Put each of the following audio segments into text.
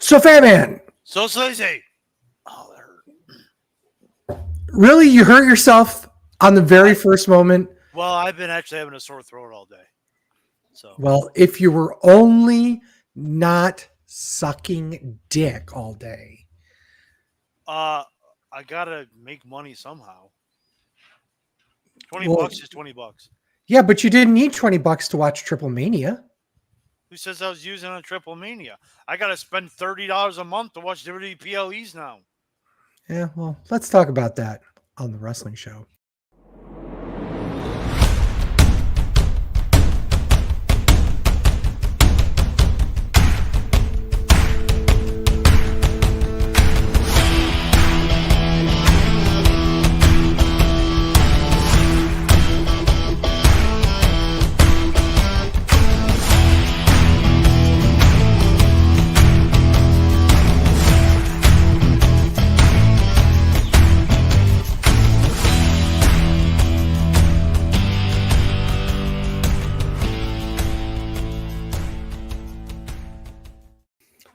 So, Fatman. So Sleazy. Oh, that hurt. Really? You hurt yourself on the very first moment? Well, I've been actually having a sore throat all day. So. Well, if you were only not sucking dick all day. I gotta make money somehow. $20 is $20. Yeah, but you didn't need $20 to watch TripleMania. Who says I was using on TripleMania? I gotta spend $30 a month to watch WWE PLEs now. Yeah, well, let's talk about that on the wrestling show.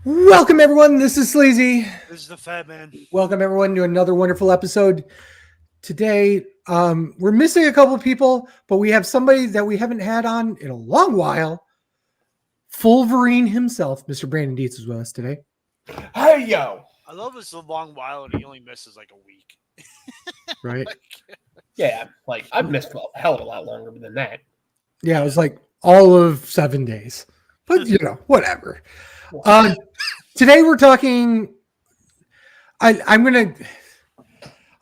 Welcome, everyone. This is Sleazy. This is the Fatman. Welcome, everyone, to another wonderful episode. Today, we're missing a couple of people, but we have somebody that we haven't had on in a long while. Fulverine himself, Mr. Brandon Dietz, is with us today. Hey, yo. I love it's a long while and he only misses like a week. Right? Yeah, like I've missed a hell of a lot longer than that. Yeah, it was like all of 7 days. But, you know, whatever. Today we're talking. I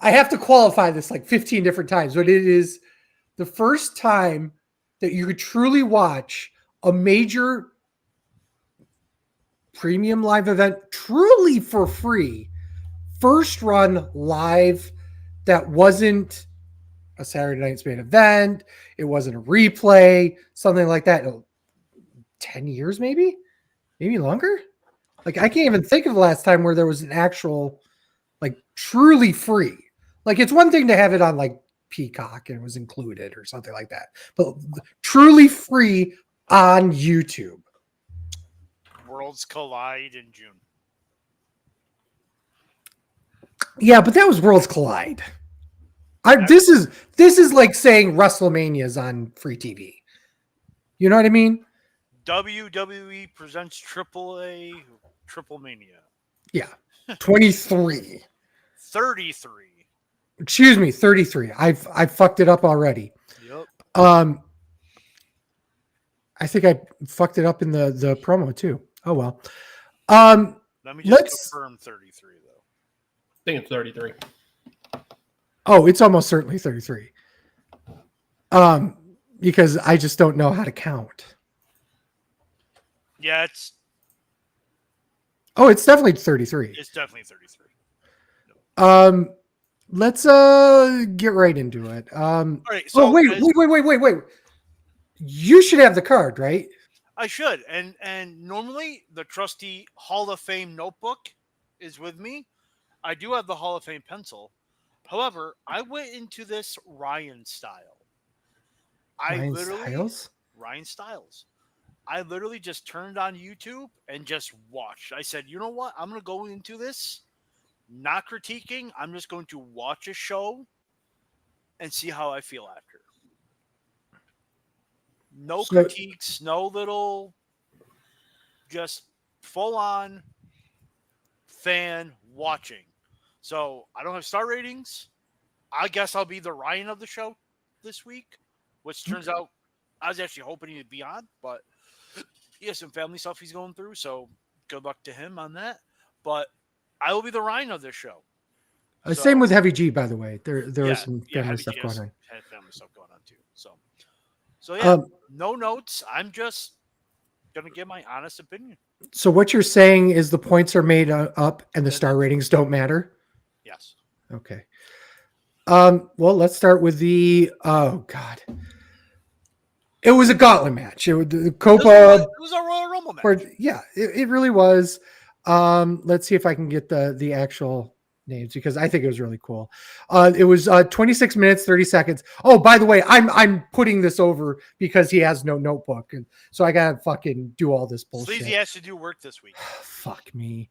have to qualify this like 15 different times, but it is the first time that you could truly watch a major premium live event truly for free. First run live that wasn't a Saturday Night's Main Event. It wasn't a replay, something like that. 10 years, maybe longer. Like, I can't even think of the last time where there was an actual, like, truly free. Like, it's one thing to have it on, like, Peacock and it was included or something like that, but truly free on YouTube. Worlds Collide in June. Yeah, but that was Worlds Collide. This is like saying WrestleMania is on free TV. You know what I mean? WWE presents TripleMania. Yeah. 23. 33. Excuse me, 33. I've fucked it up already. Yep. I think I fucked it up in the promo too. Oh well. Let me just confirm 33 though. I think it's 33. Oh, it's almost certainly 33. Because I just don't know how to count. Yeah, it's definitely 33. It's definitely 33. Let's get right into it. All right, so wait. You should have the card, right? I should. And normally the trusty Hall of Fame notebook is with me. I do have the Hall of Fame pencil. However, I went into this Ryan style. Ryan Styles. I literally just turned on YouTube and just watched. I said, you know what? I'm going to go into this not critiquing. I'm just going to watch a show and see how I feel after. No critiques, no little, just full on fan watching. So I don't have star ratings. I guess I'll be the Ryan of the show this week, which turns out I was actually hoping he'd be on, but he has some family stuff he's going through, so good luck to him on that. But I will be the Ryan of this show. Same with Heavy G, by the way. There was some family stuff going on. Had family stuff going on too. So yeah, no notes. I'm just gonna give my honest opinion. So what you're saying is the points are made up and the star ratings don't matter? Yes. Okay. Well, let's start with the It was a gauntlet match. It was a Royal Rumble match. Yeah, it really was. Let's see if I can get the actual names because I think it was really cool. It was 26 minutes, 30 seconds. Oh, by the way, I'm putting this over because he has no notebook. And so I got to fucking do all this bullshit. Sleazy has to do work this week. Fuck me.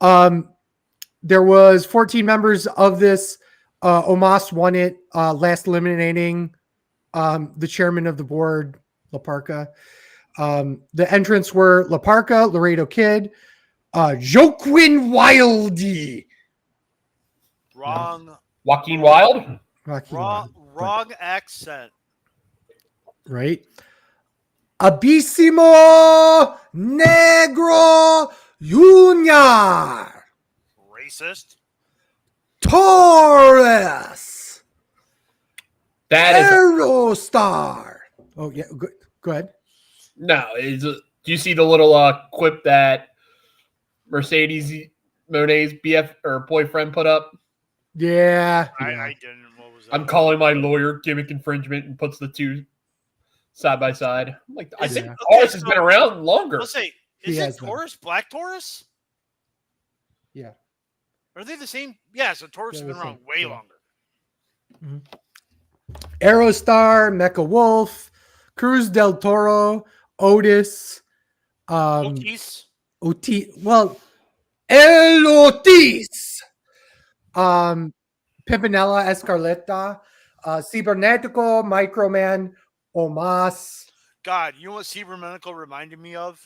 There was 14 members of this. Omos won it, last eliminating the chairman of the board, La Parca. The entrants were La Parca, Laredo Kid, Joaquin Wilde. Wrong. Joaquin Wilde? Wrong accent. Right? Abissimo Negro Junior. Racist. Taurus. That is Aerostar. Oh, yeah. Go ahead. no. Do you see the little quip that Mercedes Monet's BF or boyfriend put up? Yeah. I didn't. What was that? I'm calling my lawyer gimmick infringement and puts the two side by side. I'm like, I Is think it- Taurus okay, has so- been around longer. Let's say, He is has it been. Taurus? Black Taurus? Yeah. Are they the same? Yeah, so Taurus They're has the been around same, way yeah. longer. Aerostar, Mecha Wolf, Cruz del Toro, Otis, Otis. Well, El Otis, Pimpinella Escarleta, Cibernetico, Microman, Omas. God, you know what Cyber Medical reminded me of?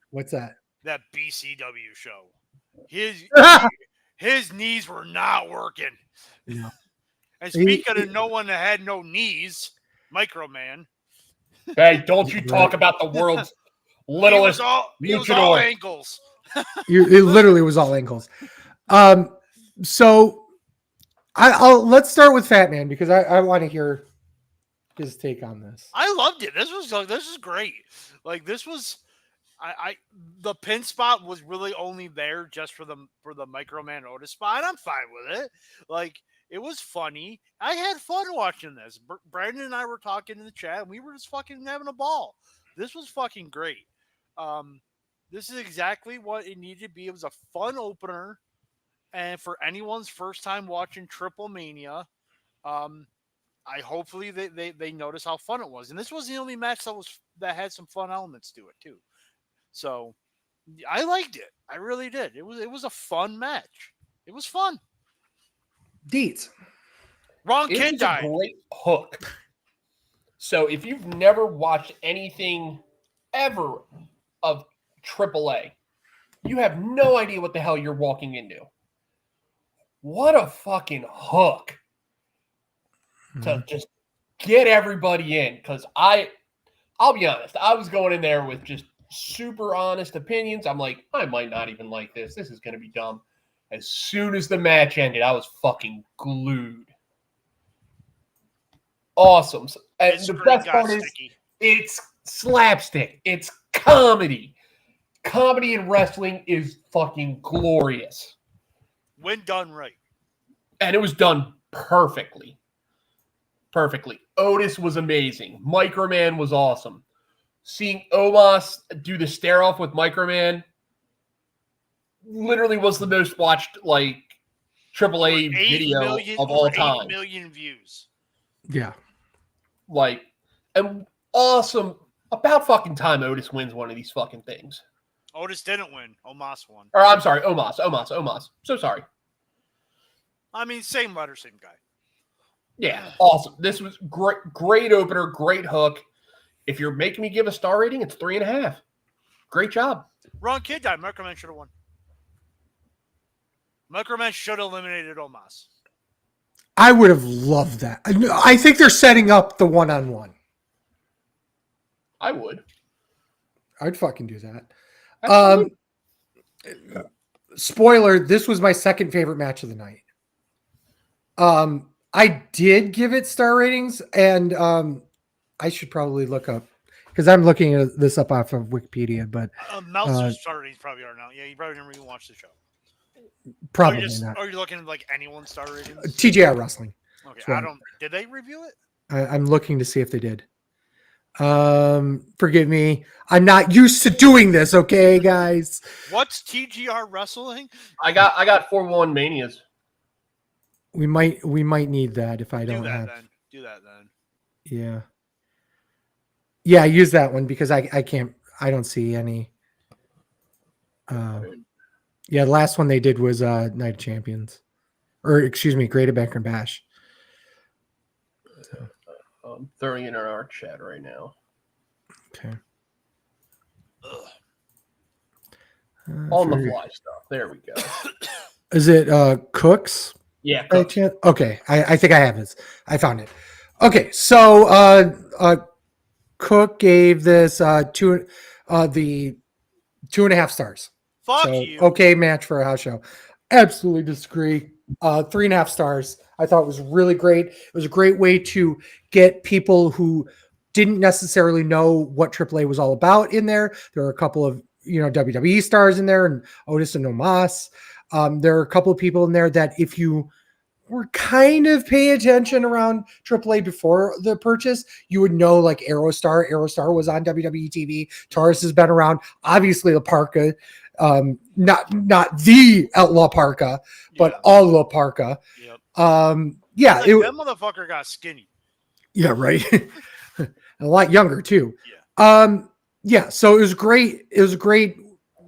What's that? That BCW show. His knees were not working. Yeah. And speaking of no one that had no knees, Microman. Hey, don't you talk about the world's littlest He was all luchador. ankles. It literally was all ankles. So let's start with Fat Man because I want to hear his take on this. I loved it. This was great. Like this was the pin spot was really only there just for the Microman Otis spot. And I'm fine with it. Like it was funny. I had fun watching this. Brandon and I were talking in the chat and we were just fucking having a ball. This was fucking great. This is exactly what it needed to be. It was a fun opener. And for anyone's first time watching TripleMania, hopefully they notice how fun it was. And this was the only match that had some fun elements to it too. So I liked it. I really did. It was a fun match. It was fun. Dietz. Wrong It kid was a died. great hook. So if you've never watched anything ever of AAA, you have no idea what the hell you're walking into. What a fucking hook to just get everybody in. Because I'll be honest, I was going in there with just super honest opinions. I'm like, I might not even like this. This is going to be dumb. As soon as the match ended, I was fucking glued. Awesome. And This the screen best got part is sticky. it's slapstick. It's comedy. Comedy in wrestling is fucking glorious. When done right. And it was done perfectly. Perfectly. Otis was amazing. Microman was awesome. Seeing Omos do the stare off with Microman literally was the most watched AAA Over 8 video million- of all over 8 time. million views. Yeah. And awesome. About fucking time Otis wins one of these fucking things. Otis didn't win. Omos won. Or I'm sorry, Omos. So sorry. I mean, same letter, same guy. Yeah, awesome. This was great opener, great hook. If you're making me give a star rating, it's 3.5. Great job. Wrong kid died. Microman should have won. Microman should have eliminated Omos. I would have loved that. I think they're setting up the one-on-one. I would. I'd fucking do that. Absolutely. Spoiler, this was my second favorite match of the night. I did give it star ratings, and I should probably look up because I'm looking at this up off of Wikipedia, but Meltzer's star ratings probably are now. Yeah, you probably never even watched the show. probably not. Are you looking at like anyone's star ratings? TJR Wrestling. Okay, right. I don't. Did they review it? I'm looking to see if they did. Forgive me. I'm not used to doing this, okay, guys? What's TGR Wrestling? I got 4-1 Manias. We might need that if I Do don't that have. then. Do that then. Yeah. Yeah, use that one because I can't. I don't see any. Yeah, the last one they did was Night of Champions, or excuse me, Great Banker Bash. I'm throwing it in our chat right now. Okay. On the fly stuff. There we go. Is it Cooks? Yeah, By Cooks. chance? Okay, I think I have this. I found it. Okay, so Cook gave this the 2.5 stars. Fuck So you. okay, match for a house show. Absolutely disagree. 3.5 stars. I thought it was really great. It was a great way to get people who didn't necessarily know what AAA was all about in there. There were a couple of WWE stars in there, and Otis and Omos. There are a couple of people in there that if you were kind of paying attention around AAA before the purchase, you would know like Aerostar. Aerostar was on WWE TV. Taurus has been around. Obviously, La Parka, not the Outlaw Parka, but all La Parka. Yep. Yeah, Like, that motherfucker got skinny. Yeah, right. A lot younger too. Yeah. Yeah. So it was great. It was a great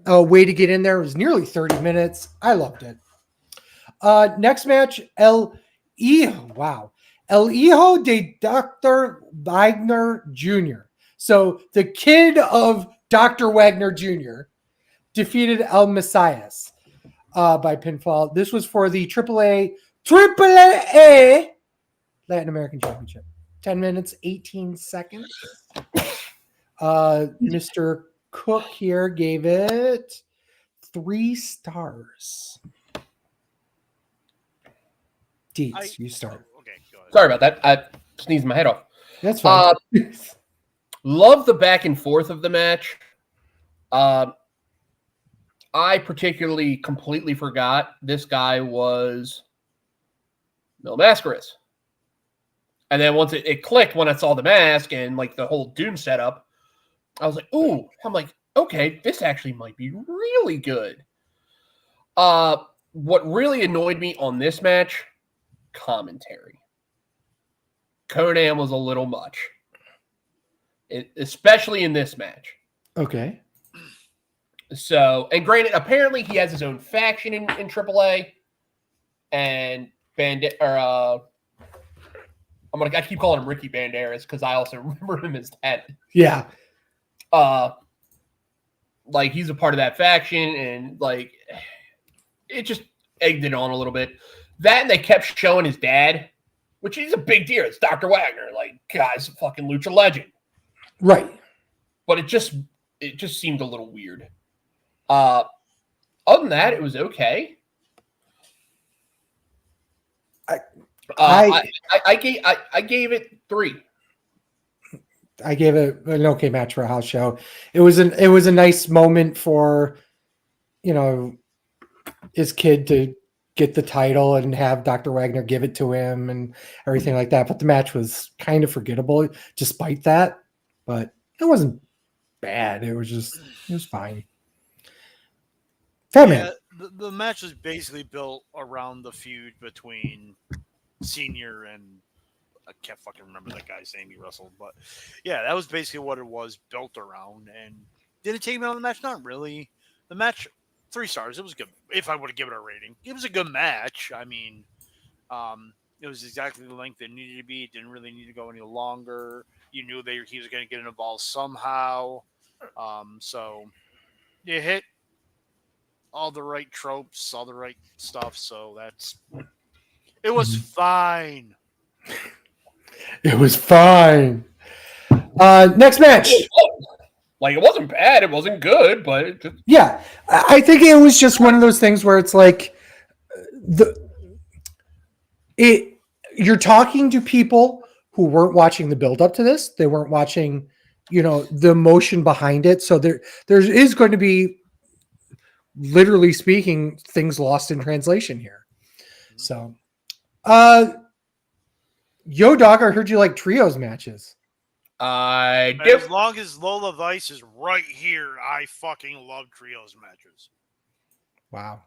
way to get in there. It was nearly 30 minutes. I loved it. Next match, El Hijo de Dr. Wagner Jr. So the kid of Dr. Wagner Jr. defeated El Messias by pinfall. This was for the AAA Latin American Championship. 10 minutes, 18 seconds. Mr. Cook here gave it 3 stars. Dietz, you start. Okay, go ahead. Sorry about that. I sneezed my head off. That's fine. Love the back and forth of the match. I particularly completely forgot this guy was Mil Mascaras. And then once it clicked when I saw the mask and like the whole Doom setup, I was like, ooh, I'm like, okay, this actually might be really good. What really annoyed me on this match, commentary. Conan was a little much. Especially in this match. Okay. So, and granted, apparently he has his own faction in AAA, and I keep calling him Ricky Banderas because I also remember him as that. Yeah. Like he's a part of that faction, and like it just egged it on a little bit. That and they kept showing his dad, which is a big deal. It's Dr. Wagner, like guy's a fucking lucha legend, right? But it just seemed a little weird. Other than that, it was okay. I gave it 3. I gave it an okay match for a house show. It was a nice moment for, his kid to get the title and have Dr. Wagner give it to him and everything like that. But the match was kind of forgettable despite that. But it wasn't bad. It was fine. Yeah, the match was basically built around the feud between Senior and I can't fucking remember that guy's name he wrestled, but yeah, that was basically what it was built around. And did it take me out of the match? Not really. The match, 3 stars. It was good. If I would have given it a rating, it was a good match. I mean, it was exactly the length it needed to be. It didn't really need to go any longer. You knew that he was going to get involved somehow. So you hit all the right tropes, all the right stuff. So it was fine. It was fine. Next match. Like, it wasn't bad. It wasn't good, but it just... Yeah. I think it was just one of those things where it's like you're talking to people who weren't watching the build up to this. They weren't watching, the emotion behind it. So there is going to be, literally speaking, things lost in translation here. So, Yo, Dog, I heard you like trios matches. I do. As long as Lola Vice is right here, I fucking love trios matches. Wow.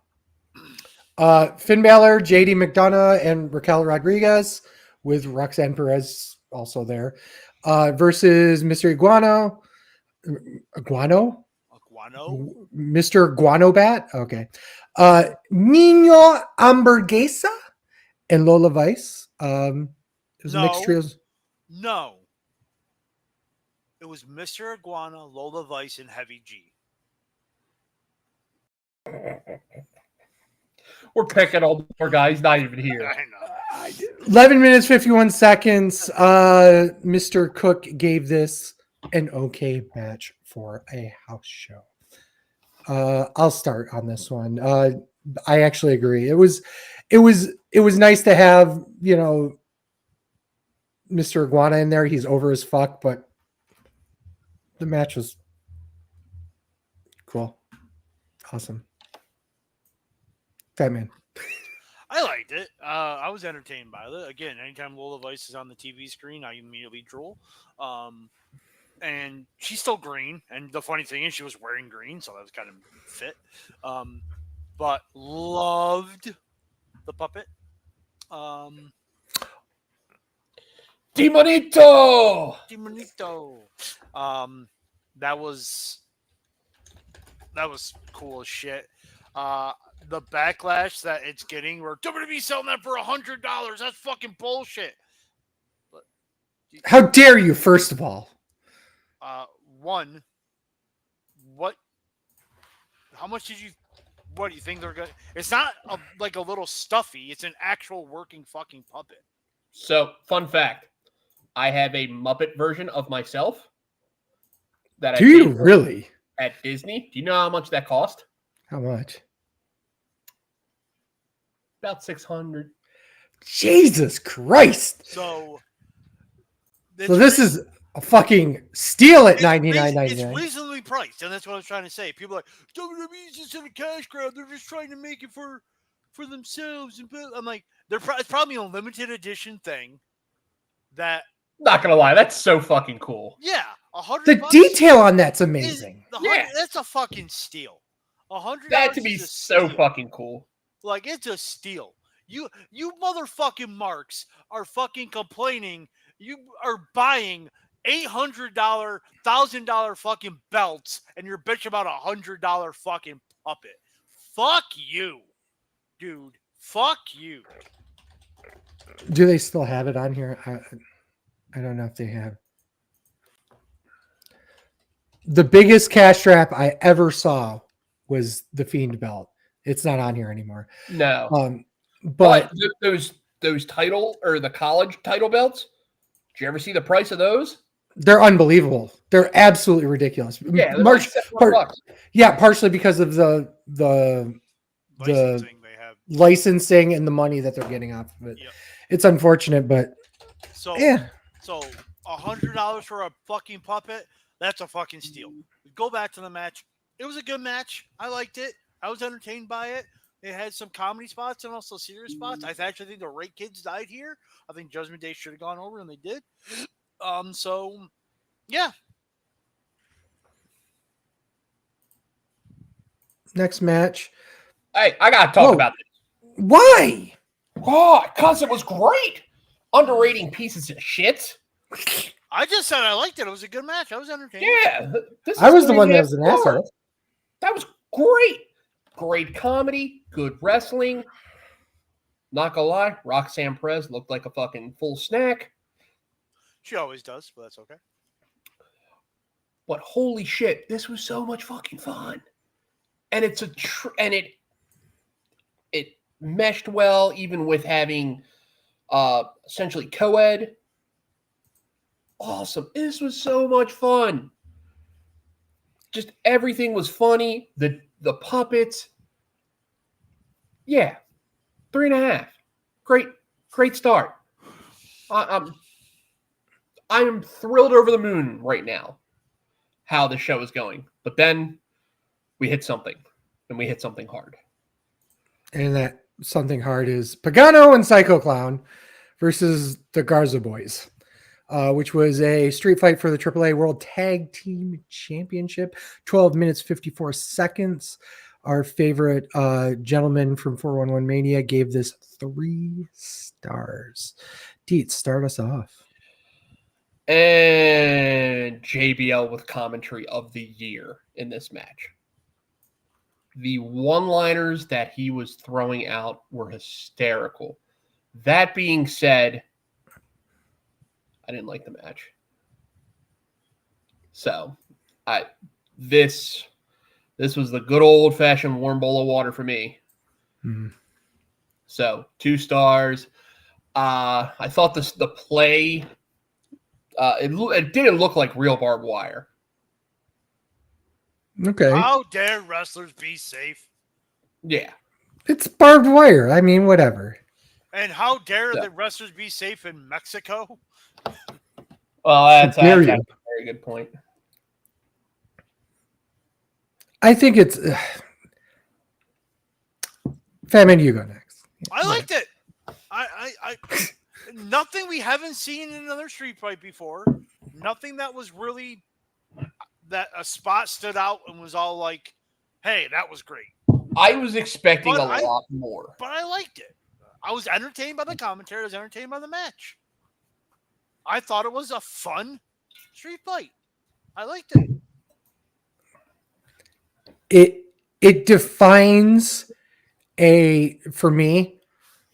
Finn Balor, JD McDonough, and Raquel Rodriguez with Roxanne Perez also there versus Mr. Iguano. Guano. Mr. Guano Bat. Okay. Nino Hamburguesa and Lola Vice. It was a mixed trios. No. It was Mr. Iguana, Lola Vice, and Heavy G. We're picking all the poor guys not even here. I know. 11 minutes, 51 seconds. Mr. Cook gave this an okay match for a house show. I'll start on this one. I actually agree. It was nice to have, Mr. Iguana in there. He's over as fuck, but the match was cool. Awesome. Fatman. I liked it. I was entertained by it. Again, anytime Lola Vice is on the TV screen, I immediately drool. And she's still green. And the funny thing is, she was wearing green, so that was kind of fit. But loved the puppet. Demonito. That was cool as shit. The backlash that it's getting, where WWE selling that for $100. That's fucking bullshit. But how dare you? First of all, one, what? How much did you? What do you think they're gonna? It's not like a little stuffy. It's an actual working fucking puppet. So, fun fact: I have a Muppet version of myself. That do you really? At Disney? Do you know how much that cost? How much? About $600. Jesus Christ! So this is a fucking steal at $99.99. It's reasonably priced, and that's what I was trying to say. People are like, WWE's just in a cash grab. They're just trying to make it for themselves. And I'm like, it's probably a limited edition thing. That, not gonna lie, that's so fucking cool. Yeah, $100. The detail on that's amazing. That's a fucking steal. $100. That to be so fucking cool. Like, it's a steal. You motherfucking marks are fucking complaining. You are buying $800, $1,000 fucking belts, and you're bitching about $100 fucking puppet. Fuck you, dude. Fuck you. Do they still have it on here? I don't know if they have. The biggest cash trap I ever saw was the Fiend belt. It's not on here anymore. No. But those title or the college title belts, did you ever see the price of those? They're unbelievable. They're absolutely ridiculous. Yeah, partially because of the licensing they have. Licensing and the money that they're getting off of it. Yep. It's unfortunate, but yeah. So $100 for a fucking puppet, that's a fucking steal. Go back to the match. It was a good match. I liked it. I was entertained by it. It had some comedy spots and also serious spots. I actually think the Rate Kids died here. I think Judgment Day should have gone over, and they did. So, yeah. Next match. Hey, I gotta talk about this. Why? Oh, because it was great. Underrating pieces of shit. I just said I liked it. It was a good match. I was entertained. Yeah. I was the one that was an asshole. That was great. Great comedy. Good wrestling. Not gonna lie, Roxanne Perez looked like a fucking full snack. She always does, but that's okay. But holy shit, this was so much fucking fun. And it's it meshed well, even with having essentially co-ed. Awesome. This was so much fun. Just everything was funny. The puppets. Yeah. 3.5. Great start. I'm thrilled over the moon right now how the show is going. But then we hit something. And we hit something hard. And that something hard is Pagano and Psycho Clown versus the Garza Boys, which was a street fight for the AAA World Tag Team Championship. 12 minutes, 54 seconds. our favorite gentleman from 411 Mania gave this 3 stars. Dietz, start us off. And JBL with commentary of the year in this match. The one-liners that he was throwing out were hysterical. That being said, I didn't like the match. So, this was the good old-fashioned warm bowl of water for me. Mm-hmm. So, 2 stars. I thought the play, it didn't look like real barbed wire. Okay. How dare wrestlers be safe? Yeah. It's barbed wire. I mean, whatever. And how dare the wrestlers be safe in Mexico? Well, that's a very good point. I think it's... Fatman, you go next. I liked it. I nothing we haven't seen in another street fight before. Nothing that was really that a spot stood out and was all like, "Hey, that was great." I was expecting a lot more, but I liked it. I was entertained by the commentary. I was entertained by the match. I thought it was a fun street fight. I liked it. It defines for me,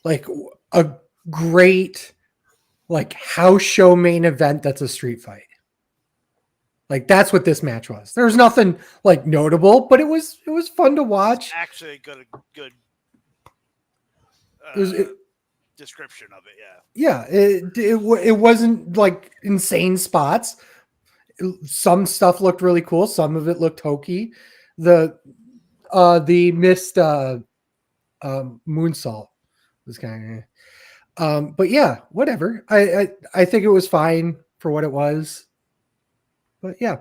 like a great like house show main event that's a street fight. Like that's what this match was. There was nothing like notable, but it was fun to watch. It's actually a good description of it. Yeah. It wasn't like insane spots. Some stuff looked really cool. Some of it looked hokey. The missed moonsault was kind of, but yeah, whatever. I think it was fine for what it was. But yeah,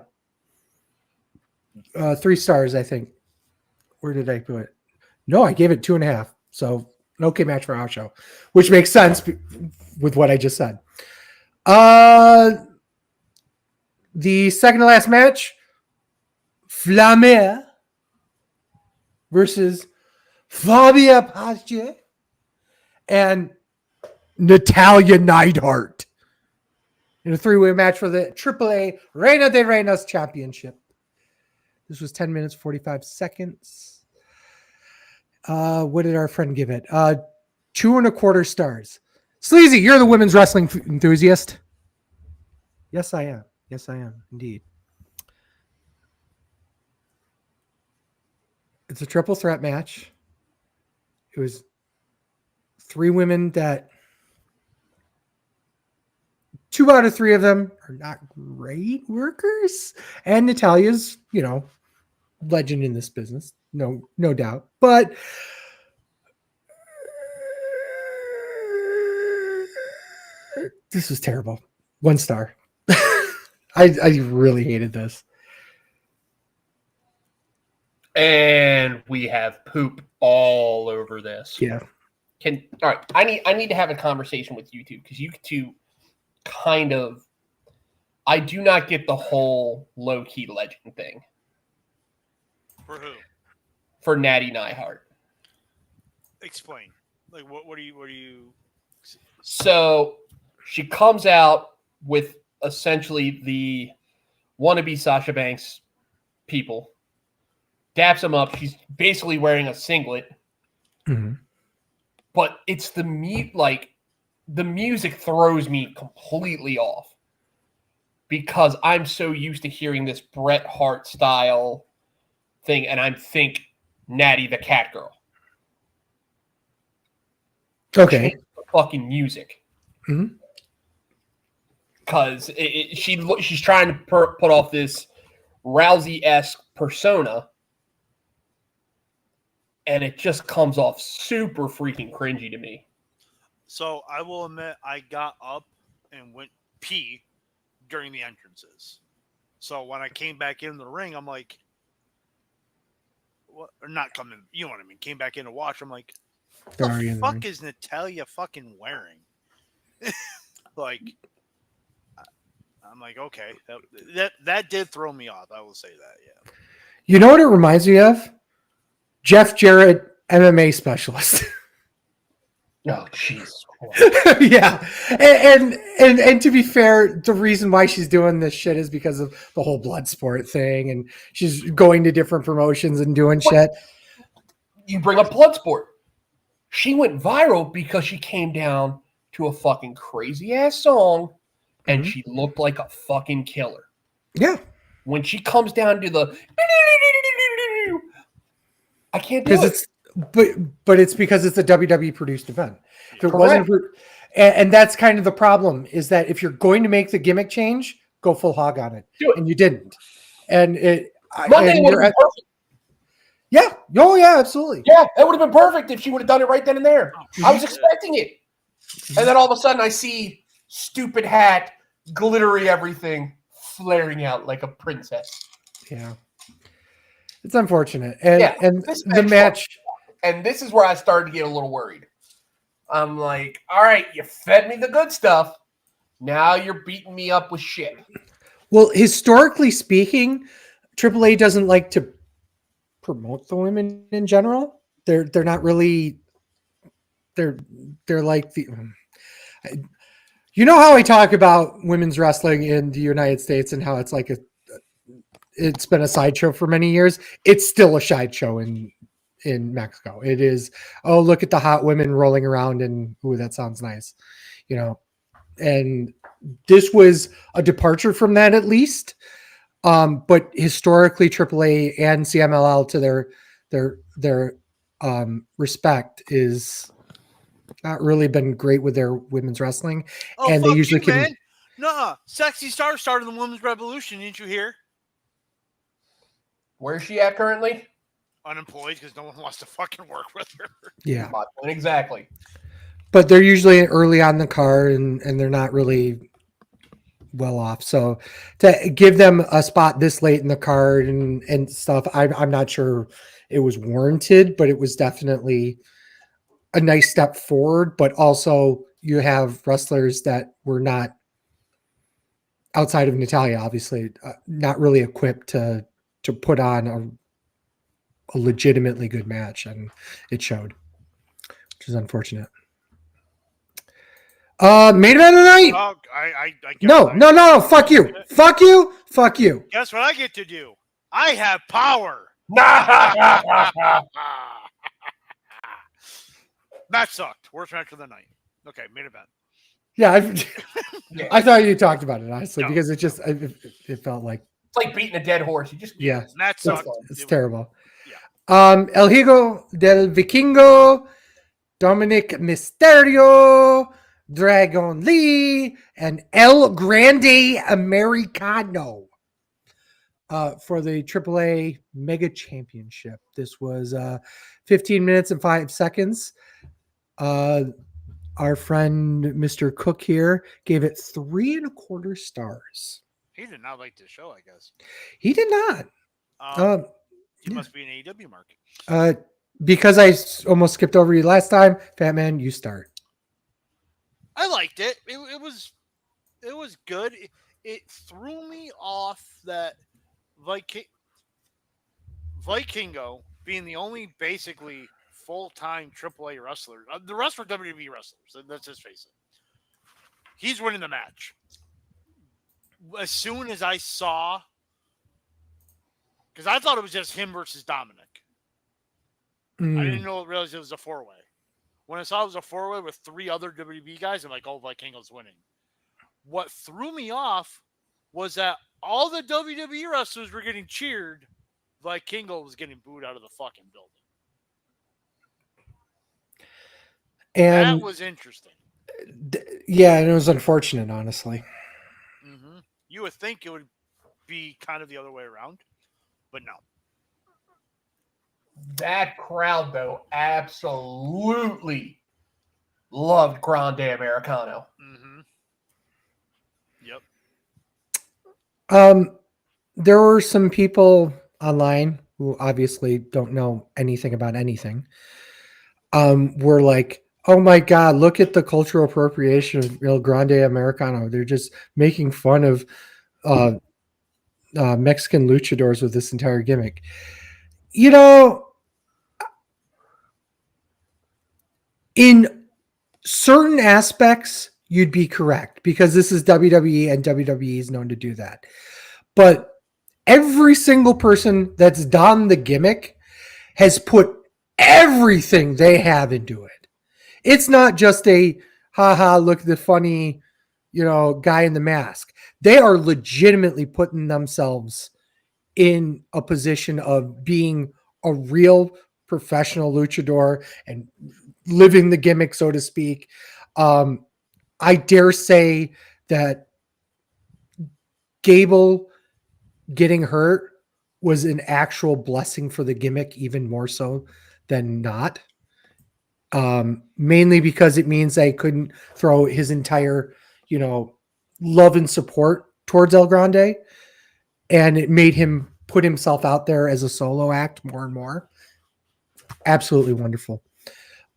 3 stars, I think. Where did I put it? No, I gave it 2.5. So an okay match for our show, which makes sense with what I just said. The second to last match, Flamer versus Fabia Pache and Natalia Neidhart in a 3-way match for the AAA Reina de Reinas Championship. This was 10 minutes, 45 seconds. What did our friend give it? 2.25 stars. Sleazy, you're the women's wrestling enthusiast. Yes, I am. Yes, I am, indeed. It's a triple threat match. It was 3 women that 2 out of 3 of them are not great workers. And Natalia's, legend in this business. No doubt. But this was terrible. 1 star. I really hated this. And we have poop all over this. Yeah. All right. I need to have a conversation with you two because you two kind of. I do not get the whole low key legend thing. For who? For Natty Neidhart. Explain. Like what do you? So she comes out with essentially the wannabe Sasha Banks people. Daps him up. She's basically wearing a singlet. Mm-hmm. But it's the music throws me completely off because I'm so used to hearing this Bret Hart style thing, and I'm think Natty the Cat Girl. Okay. Change the fucking music. Mm-hmm. Because she's trying to put off this Rousey-esque persona, and it just comes off super freaking cringy to me. So I will admit I got up and went pee during the entrances. So when I came back in the ring, I'm like, what? Or not coming, you know what I mean? Came back in to watch. I'm like, what the fuck is Natalia fucking wearing? Like, I'm like, okay, that did throw me off. I will say that, yeah. You know what it reminds me of? Jeff Jarrett, MMA specialist. Oh, Jesus Christ. Yeah, and to be fair, the reason why she's doing this shit is because of the whole blood sport thing, and she's going to different promotions and doing shit. You bring up Bloodsport. She went viral because she came down to a fucking crazy ass song, and she looked like a fucking killer. Yeah, When she comes down to the, I can't do because it. it's but it's because it's a WWE produced event. If it Correct. wasn't for, and that's kind of the problem, is that if you're going to make the gimmick change, go full hog on it, Do it. and you didn't. And Monday and would have been perfect. yeah, oh yeah, absolutely. Yeah, that would have been perfect if she would have done it right then and there. I was expecting it. And then all of a sudden I see stupid hat, glittery everything, flaring out like a princess. Yeah, it's unfortunate, and Yeah, and this the match match. And this is where I started to get a little worried. I'm like, all right, you fed me the good stuff. Now you're beating me up with shit. Well, historically speaking, AAA doesn't like to promote the women in general. They're not really. They're like the. You know how I talk about women's wrestling in the United States and how it's like it's been a sideshow for many years. It's still a sideshow in Mexico. It is, oh, look at the hot women rolling around, and ooh, that sounds nice, you know. And this was a departure from that, at least. But historically, AAA and CMLL, to their respect, is not really been great with their women's wrestling. Oh, And they fuck usually you, can. man. Nuh-uh. Sexy Star started the women's revolution. Didn't you hear? Where's she at currently? Unemployed because no one wants to fucking work with her. Yeah, My point exactly. but they're usually early on the card, and they're not really well off. So to give them a spot this late in the card and stuff, I'm not sure it was warranted, but it was definitely a nice step forward. But also, you have wrestlers that were not, outside of Natalia, obviously, not really equipped to put on a legitimately good match, and it showed, which is unfortunate. Main event tonight. Oh, I guess No. Fuck you. Fuck you. Fuck you. Guess what I get to do? I have power. That sucked. Worst match of the night. Okay, main event. Yeah, I thought you talked about it, honestly, No. because it just it felt like, It's like beating a dead horse. You just yeah, That sucked. it's It- terrible. Yeah. El Higo del Vikingo, Dominic Mysterio, Dragon Lee, and El Grande Americano for the AAA Mega Championship. This was 15 minutes and 5 seconds. Our friend Mr. Cook here gave it 3.25 stars. He did not like this show, I guess. He did not. He yeah. must be an AEW market. Because I almost skipped over you last time, Fatman, you start. I liked it. It was good. It threw me off that Vikingo being the only basically full-time AAA wrestler. The rest were WWE wrestlers. Let's just face it. He's winning the match. As soon as I saw, because I thought it was just him versus Dominic. I didn't realize it was a 4-way. When I saw it was a 4-way with 3 other WWE guys, I'm like, oh, Vikingo's winning. What threw me off was that all the WWE wrestlers were getting cheered. Vikingo was getting booed out of the fucking building. And that was interesting. Yeah, and it was unfortunate, honestly. Mm-hmm. You would think it would be kind of the other way around, but no. That crowd, though, absolutely loved Grande Americano. Mm-hmm. Yep. There were some people online who obviously don't know anything about anything. Were like, oh my God, look at the cultural appropriation of El Grande Americano. They're just making fun of Mexican luchadors with this entire gimmick. You know, In certain aspects, you'd be correct because this is WWE and WWE is known to do that. But every single person that's done the gimmick has put everything they have into it. It's not just a haha, look at the funny, guy in the mask. They are legitimately putting themselves in a position of being a real professional luchador and living the gimmick, so to speak. I dare say that Gable getting hurt was an actual blessing for the gimmick, even more so than not. Mainly because it means I couldn't throw his entire, love and support towards El Grande, and it made him put himself out there as a solo act more and more. Absolutely wonderful.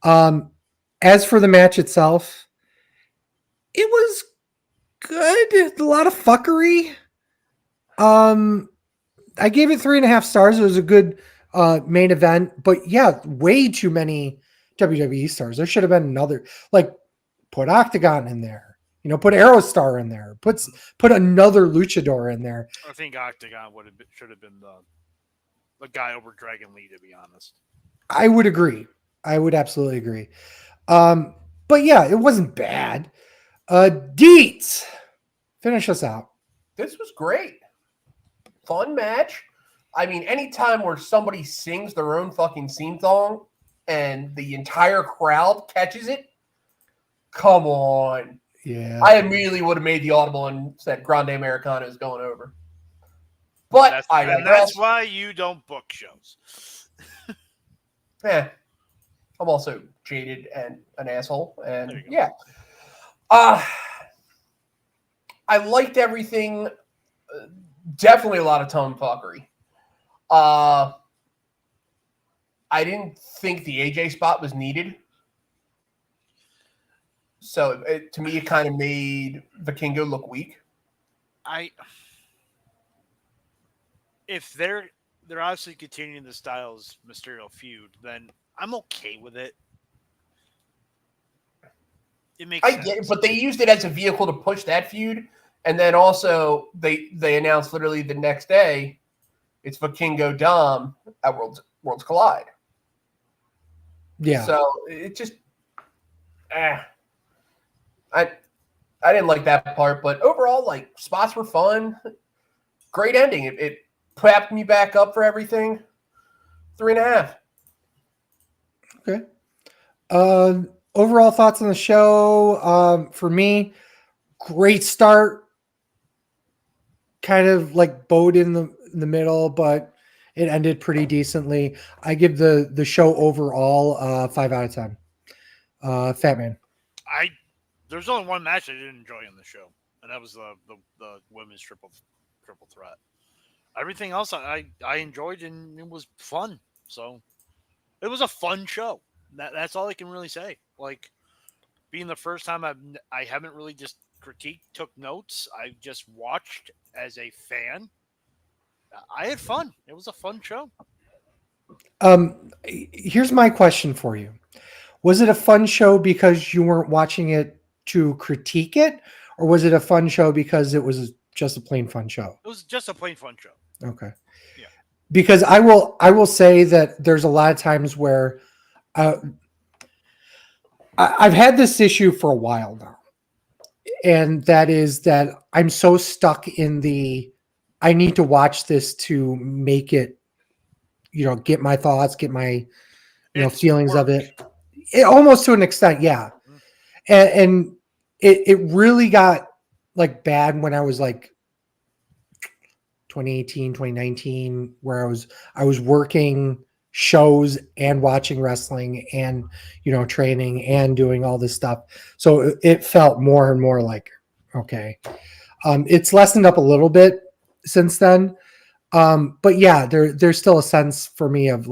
As for the match itself, it was good. A lot of fuckery. I gave it 3.5 stars. It was a good main event, but yeah, way too many WWE stars. There should have been another, put Octagon in there, put Aerostar in there, put another luchador in there. I think Octagon should have been the guy over Dragon Lee, to be honest. I would agree. I would absolutely agree. But yeah, it wasn't bad. Dietz, finish us out. This was great. Fun match. I mean, anytime where somebody sings their own fucking theme song and the entire crowd catches it, come on. Yeah. I immediately would have made the audible and said Grande Americana is going over. But that's why you don't book shows. I'm also jaded and an asshole. And yeah. I liked everything. Definitely a lot of tone fuckery. I didn't think the AJ spot was needed. So to me, it kind of made Vikingo look weak. If they're obviously continuing the Styles Mysterio feud, then I'm okay with it. It makes sense. Get it, but they used it as a vehicle to push that feud, and then also they announced literally the next day it's Vikingo Dom at Worlds Collide. Yeah. So it just I didn't like that part, but overall, spots were fun. Great ending. It prepped me back up for everything. 3.5. Okay. Overall thoughts on the show. For me, great start. Kind of bowed in the middle, but it ended pretty decently. I give the show overall 5 out of 10. Fatman. There's only one match I didn't enjoy on the show, and that was the women's triple threat. Everything else I enjoyed, and it was fun. So it was a fun show. That's all I can really say. Being the first time I haven't really just critiqued, took notes. I just watched as a fan. I had fun. It was a fun show. Here's my question for you. Was it a fun show because you weren't watching it to critique it, or was it a fun show because it was just a plain fun show? It was just a plain fun show. Okay. Yeah. Because I will say that there's a lot of times where I've had this issue for a while now, and that is that I'm so stuck in I need to watch this to make it, get my thoughts, get my, feelings of it. Almost to an extent, yeah. Mm-hmm. And it really got bad when I was 2018, 2019, where I was working shows and watching wrestling and, training and doing all this stuff. So it felt more and more okay. It's lessened up a little bit since then. But yeah, there's still a sense for me of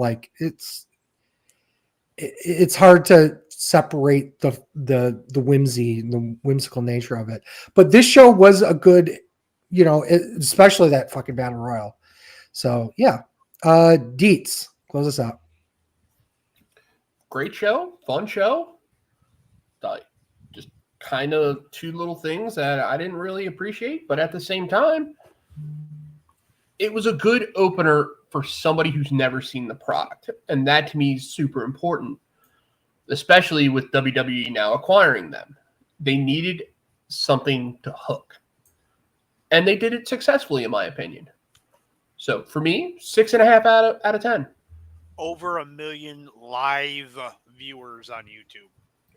it's hard to separate the whimsy and the whimsical nature of it. But this show was a good, especially that fucking battle royal. So yeah, Dietz, close us out. Great show, fun show. Like, just kind of two little things that I didn't really appreciate, but at the same time, it was a good opener for somebody who's never seen the product. And that to me is super important, especially with WWE now acquiring them. They needed something to hook. And they did it successfully, in my opinion. So for me, 6.5 out of 10. Over 1 million live viewers on YouTube.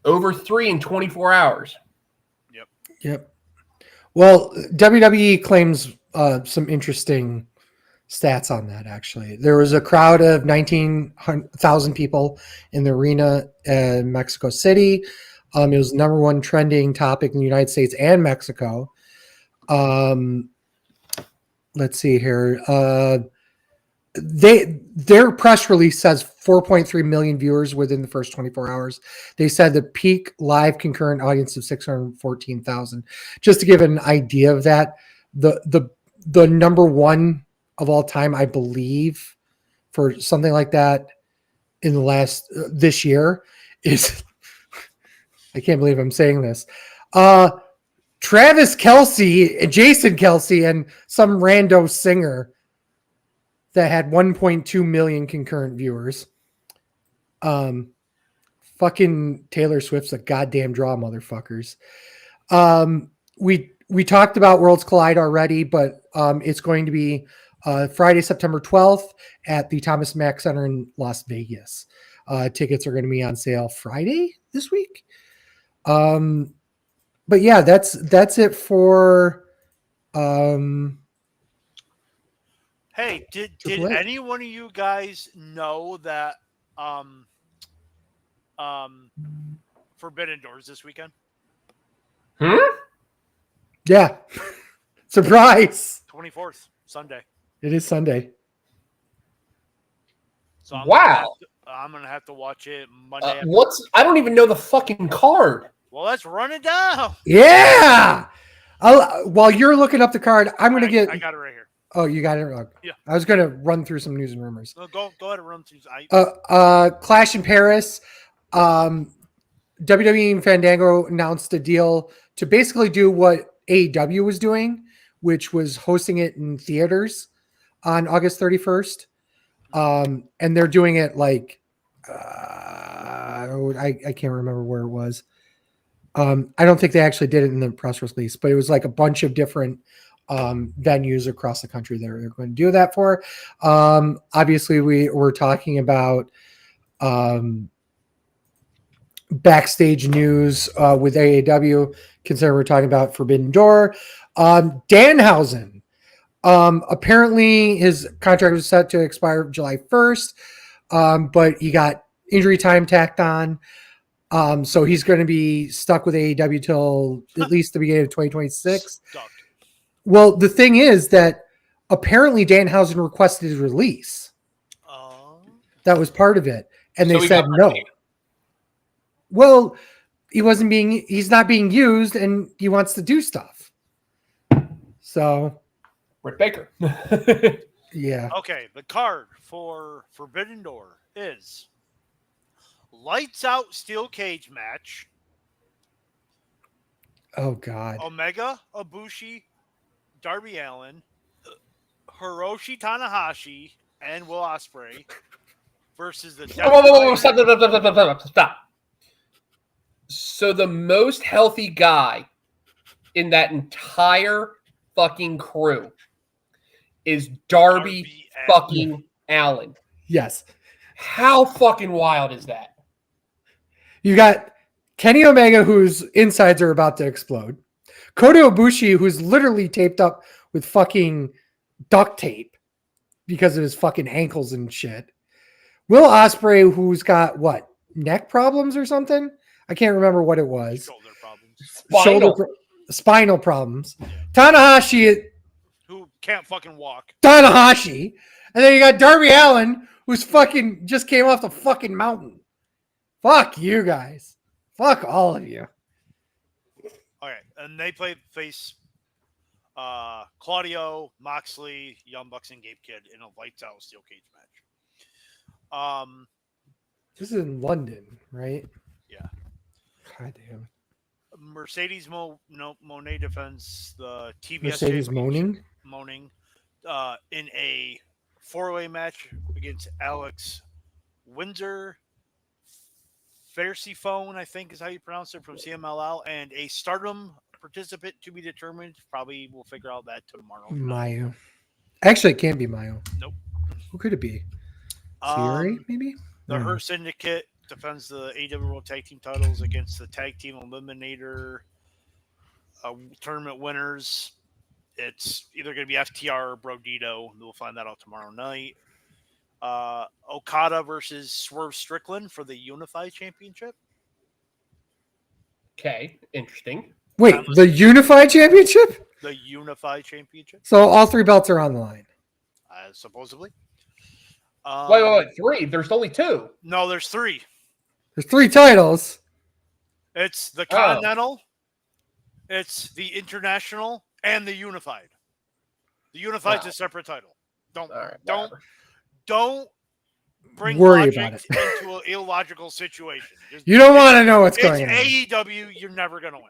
Over 3 in 24 hours. Yep. Well, WWE claims some interesting stats on that, actually. There was a crowd of 19,000 people in the arena in Mexico City. It was the number one trending topic in the United States and Mexico. Let's see here. Their press release says 4.3 million viewers within the first 24 hours. They said the peak live concurrent audience of 614,000. Just to give an idea of that, the number one of all time, I believe, for something like that in the last this year is I can't believe I'm saying this. Travis Kelce, Jason Kelce, and some rando singer that had 1.2 million concurrent viewers. Fucking Taylor Swift's a goddamn draw, motherfuckers. We talked about Worlds Collide already, but it's going to be Friday, September 12th at the Thomas Mack Center in Las Vegas. Tickets are going to be on sale Friday this week. But yeah, that's it for Hey, did AAA. any one of you guys know that Forbidden Doors this weekend? Yeah. Surprise. 24th, Sunday. It is Sunday. So Wow. I'm gonna have to watch it Monday. I don't even know the fucking card. Well, let's run it down. Yeah. While you're looking up the card, I'm going to get. I got it right here. Oh, you got it. Yeah. I was going to run through some news and rumors. No, go ahead and run through. Clash in Paris. WWE and Fandango announced a deal to basically do what AEW was doing, which was hosting it in theaters on August 31st. And they're doing it like I can't remember where it was. I don't think they actually did it in the press release, but it was like a bunch of different venues across the country that they're going to do that for. Obviously, we were talking about backstage news with AEW, considering we're talking about Forbidden Door. Danhausen. Apparently, his contract was set to expire July 1st, but he got injury time tacked on. So he's going to be stuck with AEW till at least the beginning of 2026. Stuck. Well, the thing is that apparently Danhausen requested his release. That was part of it. And they said no. Well, he's not being used and he wants to do stuff. So. Britt Baker. Yeah. Okay, the card for Forbidden Door is Lights Out Steel Cage match. Oh, God. Omega, Ibushi, Darby Allin, Hiroshi Tanahashi, and Will Ospreay versus the Stop. So the most healthy guy in that entire fucking crew is Darby fucking Allin. Yes. How fucking wild is that? You got Kenny Omega, whose insides are about to explode. Kota Ibushi, who's literally taped up with fucking duct tape because of his fucking ankles and shit. Will Ospreay, who's got what? Neck problems or something? I can't remember what it was. Shoulder problems. Spinal problems. Tanahashi, who can't fucking walk. Tanahashi. And then you got Darby Allin, who's fucking just came off the fucking mountain. Fuck you guys. Fuck all of you. Okay, and they face Claudio, Moxley, Young Bucks, and Gabe Kidd in a lights out steel cage match. This is in London, right? Yeah. God damn. Mercedes Monet defends the TBS Mercedes championship. moaning. In a 4-way match against Alex Windsor. Phone, I think is how you pronounce it, from CMLL, and a Stardom participant to be determined. Probably we'll figure out that tomorrow. Mayu. Actually, it can't be Mayu. Nope. Who could it be? Siri, maybe? The Hurt Syndicate defends the AEW World Tag Team titles against the Tag Team Eliminator tournament winners. It's either going to be FTR or Brodito. We'll find that out tomorrow night. Okada versus Swerve Strickland for the Unified Championship. Okay, interesting. Wait, the Unified Championship? The Unified Championship. So all 3 belts are on the line. Supposedly. Wait, 3? There's only 2. No, there's 3. There's 3 titles. It's the Continental, it's the International, and the Unified. The Unified's a separate title. Don't bring logic into an illogical situation. You don't want to know what's going on. It's AEW. You're never going to win.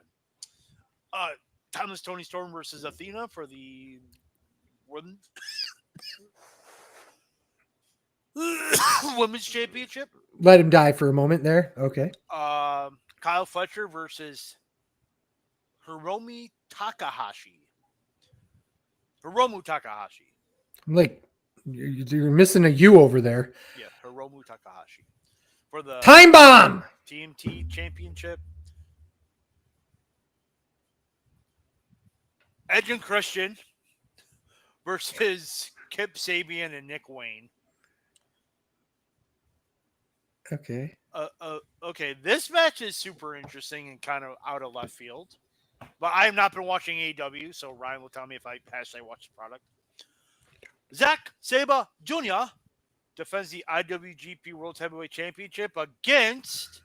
Timeless Tony Storm versus Athena for the women's championship. Let him die for a moment there. Okay. Kyle Fletcher versus Hiromu Takahashi. Like, you're missing a U over there. Yeah, Hiromu Takahashi. For the Time Bomb! TNT Championship. Edge and Christian versus Kip Sabian and Nick Wayne. Okay. Okay, this match is super interesting and kind of out of left field. But I have not been watching AEW, so Ryan will tell me if I actually watch the product. Zack Sabre Jr. defends the IWGP World Heavyweight Championship against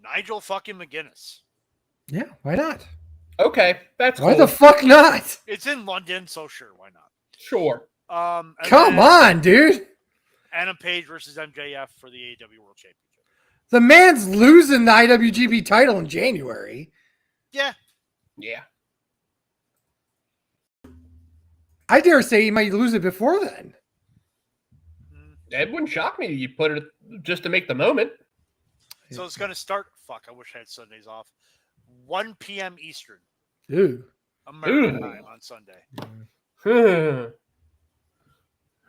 Nigel fucking McGuinness. Yeah, why not? Okay, that's why cool. the fuck not? It's in London, so sure, why not? Sure. Come on, dude. Adam Page versus MJF for the AEW World Championship. The man's losing the IWGP title in January. Yeah. I dare say he might lose it before then. It wouldn't shock me. You put it just to make the moment. So it's going to start. Fuck, I wish I had Sundays off. 1 p.m. Eastern. Ooh. American time on Sunday.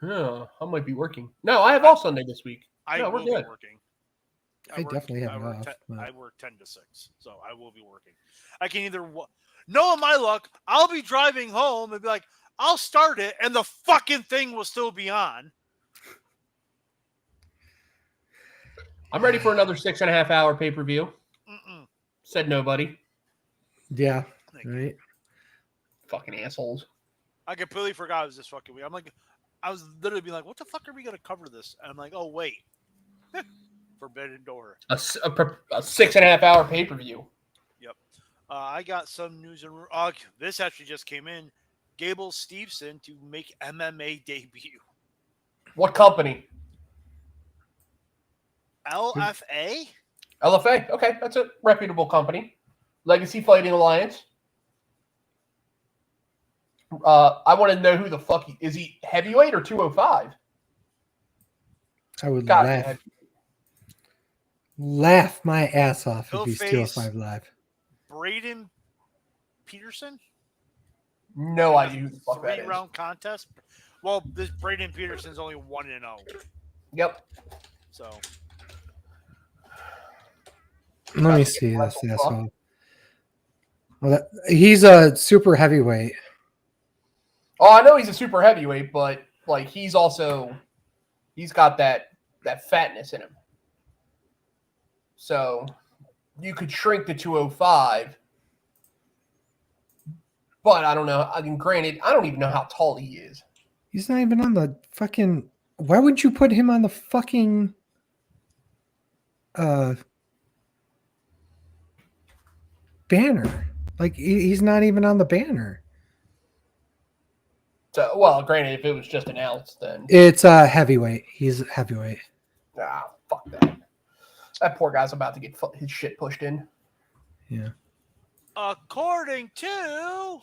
I might be working. No, I have all Sunday this week. I will be working. I definitely have off. I work 10 to 6, so I will be working. I can either... Knowing my luck, I'll be driving home and be like, I'll start it, and the fucking thing will still be on. I'm ready for another 6.5 hour pay-per-view. Said nobody. Yeah. Right. Fucking assholes. I completely forgot it was this fucking week. I was literally being like, what the fuck are we going to cover this? And I'm like, oh, wait. Forbidden Door. A 6.5 hour pay-per-view. Yep. I got some news. This actually just came in. Gable Steveson to make MMA debut. What company? LFA? LFA. Okay, that's a reputable company. Legacy Fighting Alliance. I want to know who the fuck is he heavyweight or 205? I would laugh my ass off if he's 205 live. Braden Peterson? No idea who the fuck that is. 3-round contest. Well, this Braden Peterson's only 1-0. Yep. So let me see this asshole. Well, he's a super heavyweight. Oh, I know he's a super heavyweight, but like he's got that fatness in him. So you could shrink the 205. But I don't know. I mean, granted, I don't even know how tall he is. He's not even on the fucking... Why would you put him on the fucking... banner? Like, he's not even on the banner. So, well, granted, if it was just announced, then... It's heavyweight. He's heavyweight. Ah, fuck that. That poor guy's about to get his shit pushed in. Yeah. According to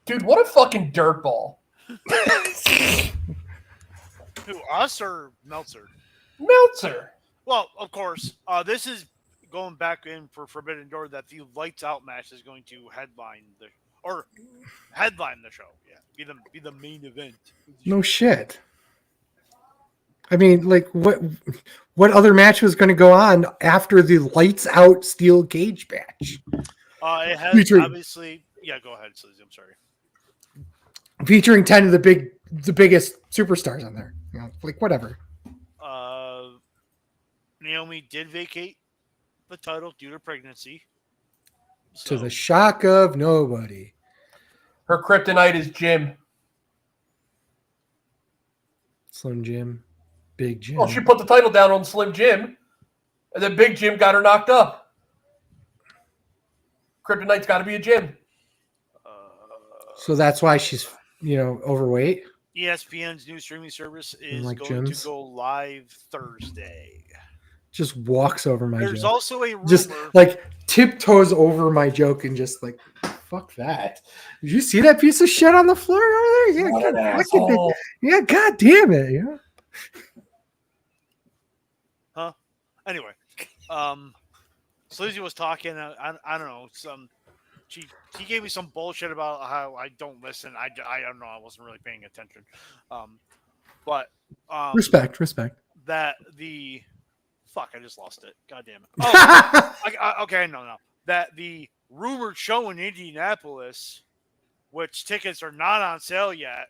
Dude, what a fucking dirtball. who, us or Meltzer? Meltzer. Well, of course. This is going back in for Forbidden Door that the Lights Out match is going to headline the show. Yeah, be the main event. No shit. I mean, like, what other match was going to go on after the Lights Out steel cage match? It has obviously. Yeah, go ahead, Sleazy. I'm sorry. Featuring 10 of the biggest superstars on there. You know, like, whatever. Naomi did vacate the title due to pregnancy. To the shock of nobody. Her kryptonite is Jim. Slim Jim. Big Jim. Well, she put the title down on Slim Jim, and then Big Jim got her knocked up. Kryptonite's got to be a Jim. So that's why she's, overweight. ESPN's new streaming service is like going gyms? to go live Thursday. Just walks over my There's joke. also a rumor. Just like tiptoes over my joke and just like, fuck that. Did you see that piece of shit on the floor over there? What an God, asshole. yeah, god damn it. Yeah. Huh? Anyway, Sleazy was talking. I don't know. He gave me some bullshit about how I don't listen. I don't know. I wasn't really paying attention. But Respect. that the fuck. I just lost it. God damn it. Oh, okay. No. That the rumored show in Indianapolis, which tickets are not on sale yet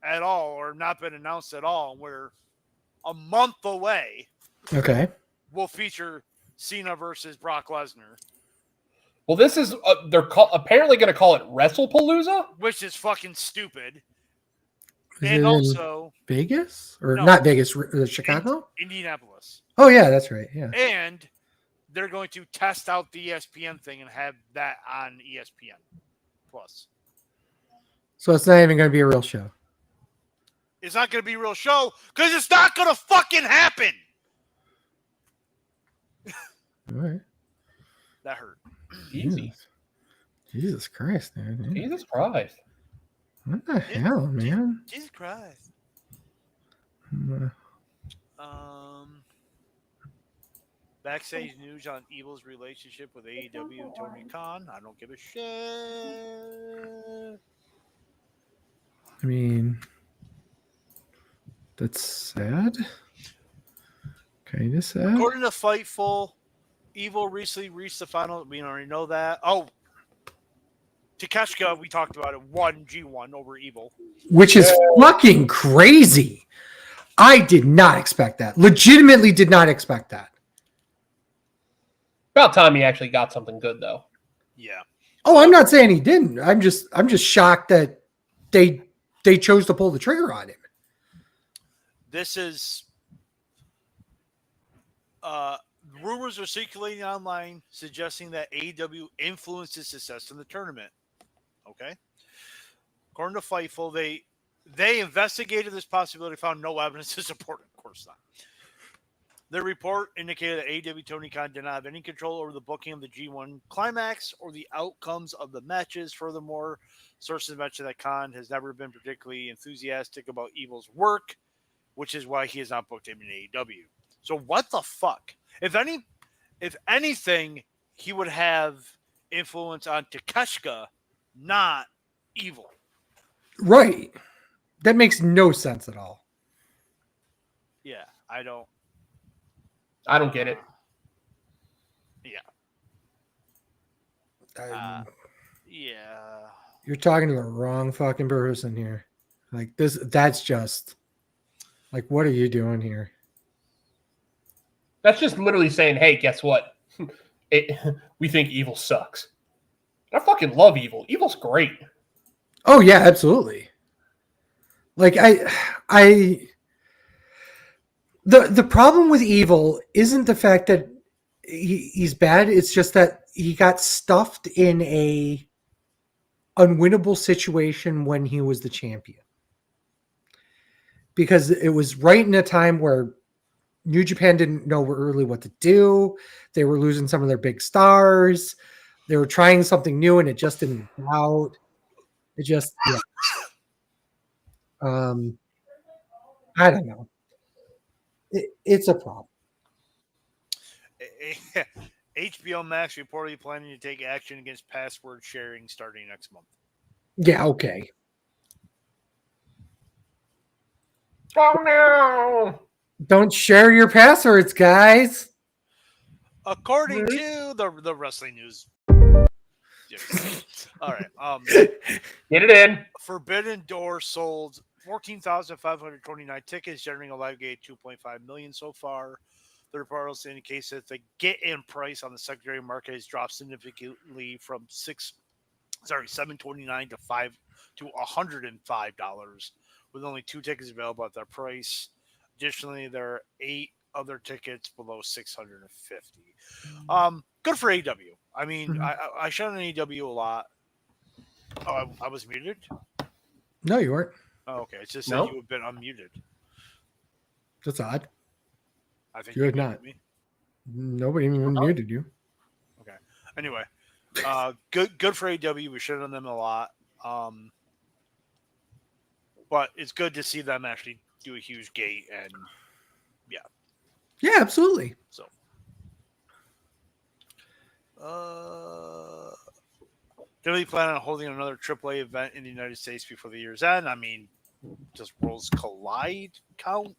at all, or not been announced at all, and we're a month away. Okay. Will feature Cena versus Brock Lesnar. Well, this is they're apparently going to call it WrestlePalooza, which is fucking stupid. Is And it also in Vegas or No. not Vegas, Chicago? Indianapolis. Oh yeah, that's right. Yeah. And they're going to test out the ESPN thing and have that on ESPN Plus. So it's not even going to be a real show. It's not going to be a real show because it's not going to fucking happen. All right. That hurt. Easy. Jesus Christ, man. Jesus Christ. What the hell, man? Jesus Christ. Backstage news on Evil's relationship with AEW and Tony Khan. I don't give a shit. I mean, that's sad. Kind of sad. According to Fightful, Evil recently reached the final. We already know that. Oh, Takeshita, we talked about it. Won G1 over Evil. Which is fucking crazy. I did not expect that. Legitimately did not expect that. About time he actually got something good, though. Yeah. Oh, I'm not saying he didn't. I'm just shocked that they chose to pull the trigger on him. This is rumors are circulating online suggesting that AEW influenced his success in the tournament. Okay. According to Fightful, they investigated this possibility, found no evidence to support it. Of course not. The report indicated that AEW Tony Khan did not have any control over the booking of the G1 climax or the outcomes of the matches. Furthermore, sources mentioned that Khan has never been particularly enthusiastic about Evil's work, which is why he has not booked him in AEW. So what the fuck? If anything, he would have influence on Takeshita, not Evil. Right. That makes no sense at all. Yeah, I don't get it. Yeah. Yeah. You're talking to the wrong fucking person here. Like that's just like, what are you doing here? That's just literally saying, hey, guess what? We think Evil sucks. I fucking love Evil. Evil's great. Oh yeah, absolutely. Like the problem with Evil isn't the fact that he's bad. It's just that he got stuffed in a unwinnable situation when he was the champion, because it was right in a time where New Japan didn't know really what to do. They were losing some of their big stars. They were trying something new and it just didn't work out. It just, yeah. Um, I don't know. It's a problem. HBO Max reportedly planning to take action against password sharing starting next month. Yeah, okay. Oh no! Don't share your passwords, guys. According to the wrestling news. All right. Get it in. Forbidden Door sold 14,529 tickets, generating a live gate 2.5 million so far. The report also indicates that the get-in price on the secondary market has dropped significantly from 729 to $105, with only 2 tickets available at that price. Additionally, there are 8 other tickets below 650. Good for AW. I mean, Mhm. I shot on AW a lot. Oh, I was muted. No, you weren't. Oh, okay. It just said No. you have been unmuted. That's odd. I think You you had muted not. me. Nobody even muted you. Okay. Anyway, good for AW. We shit on them a lot. But it's good to see them actually do a huge gate and yeah. Yeah, absolutely. So uh do we plan on holding another AAA event in the United States before the year's end? I mean, does Worlds Collide count?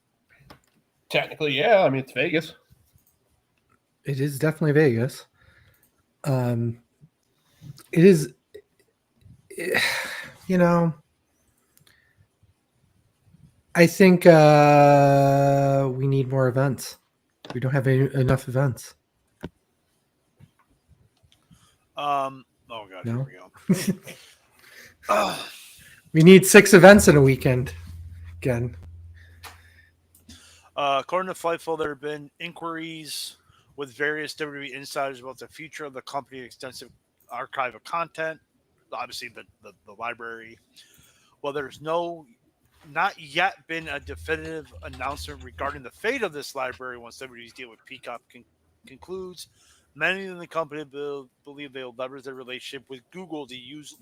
Technically, yeah. I mean, it's Vegas. It is definitely Vegas. Um, it is, you know, I think we need more events. We don't have enough events. Oh god, here No, we go. we need 6 events in a weekend. Again, According to Fightful, there have been inquiries with various WWE insiders about the future of the company's extensive archive of content. Obviously, the library. Well, there's not yet been a definitive announcement regarding the fate of this library once WWE's deal with Peacock concludes. Many in the company believe they'll leverage their relationship with Google to use.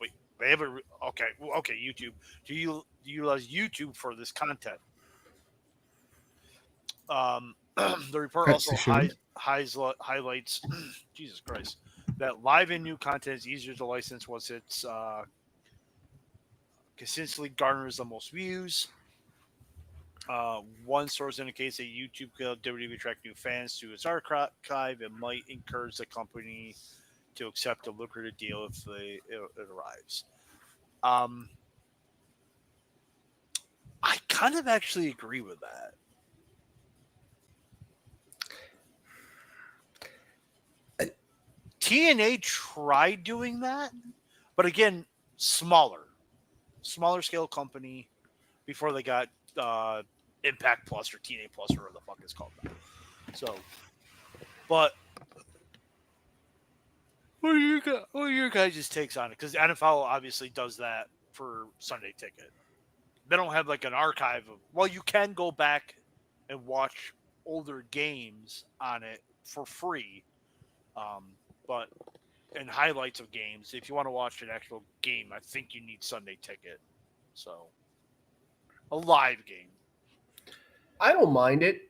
Wait, they have a okay YouTube to utilize YouTube for this content. The report perhaps also they should. highlights Jesus Christ that live and new content is easier to license once it's consistently garners the most views. One source indicates that YouTube could help WWE attract new fans to its archive and might encourage the company to accept a lucrative deal if it arrives. Um, I kind of actually agree with that. TNA tried doing that, but again, smaller scale company before they got Impact Plus or TNA Plus or whatever the fuck it's called now. So, but what are your guys' takes on it? Because NFL obviously does that for Sunday Ticket. They don't have like an archive of. Well, you can go back and watch older games on it for free, but and highlights of games. If you want to watch an actual game, I think you need Sunday Ticket. So a live game. I don't mind it.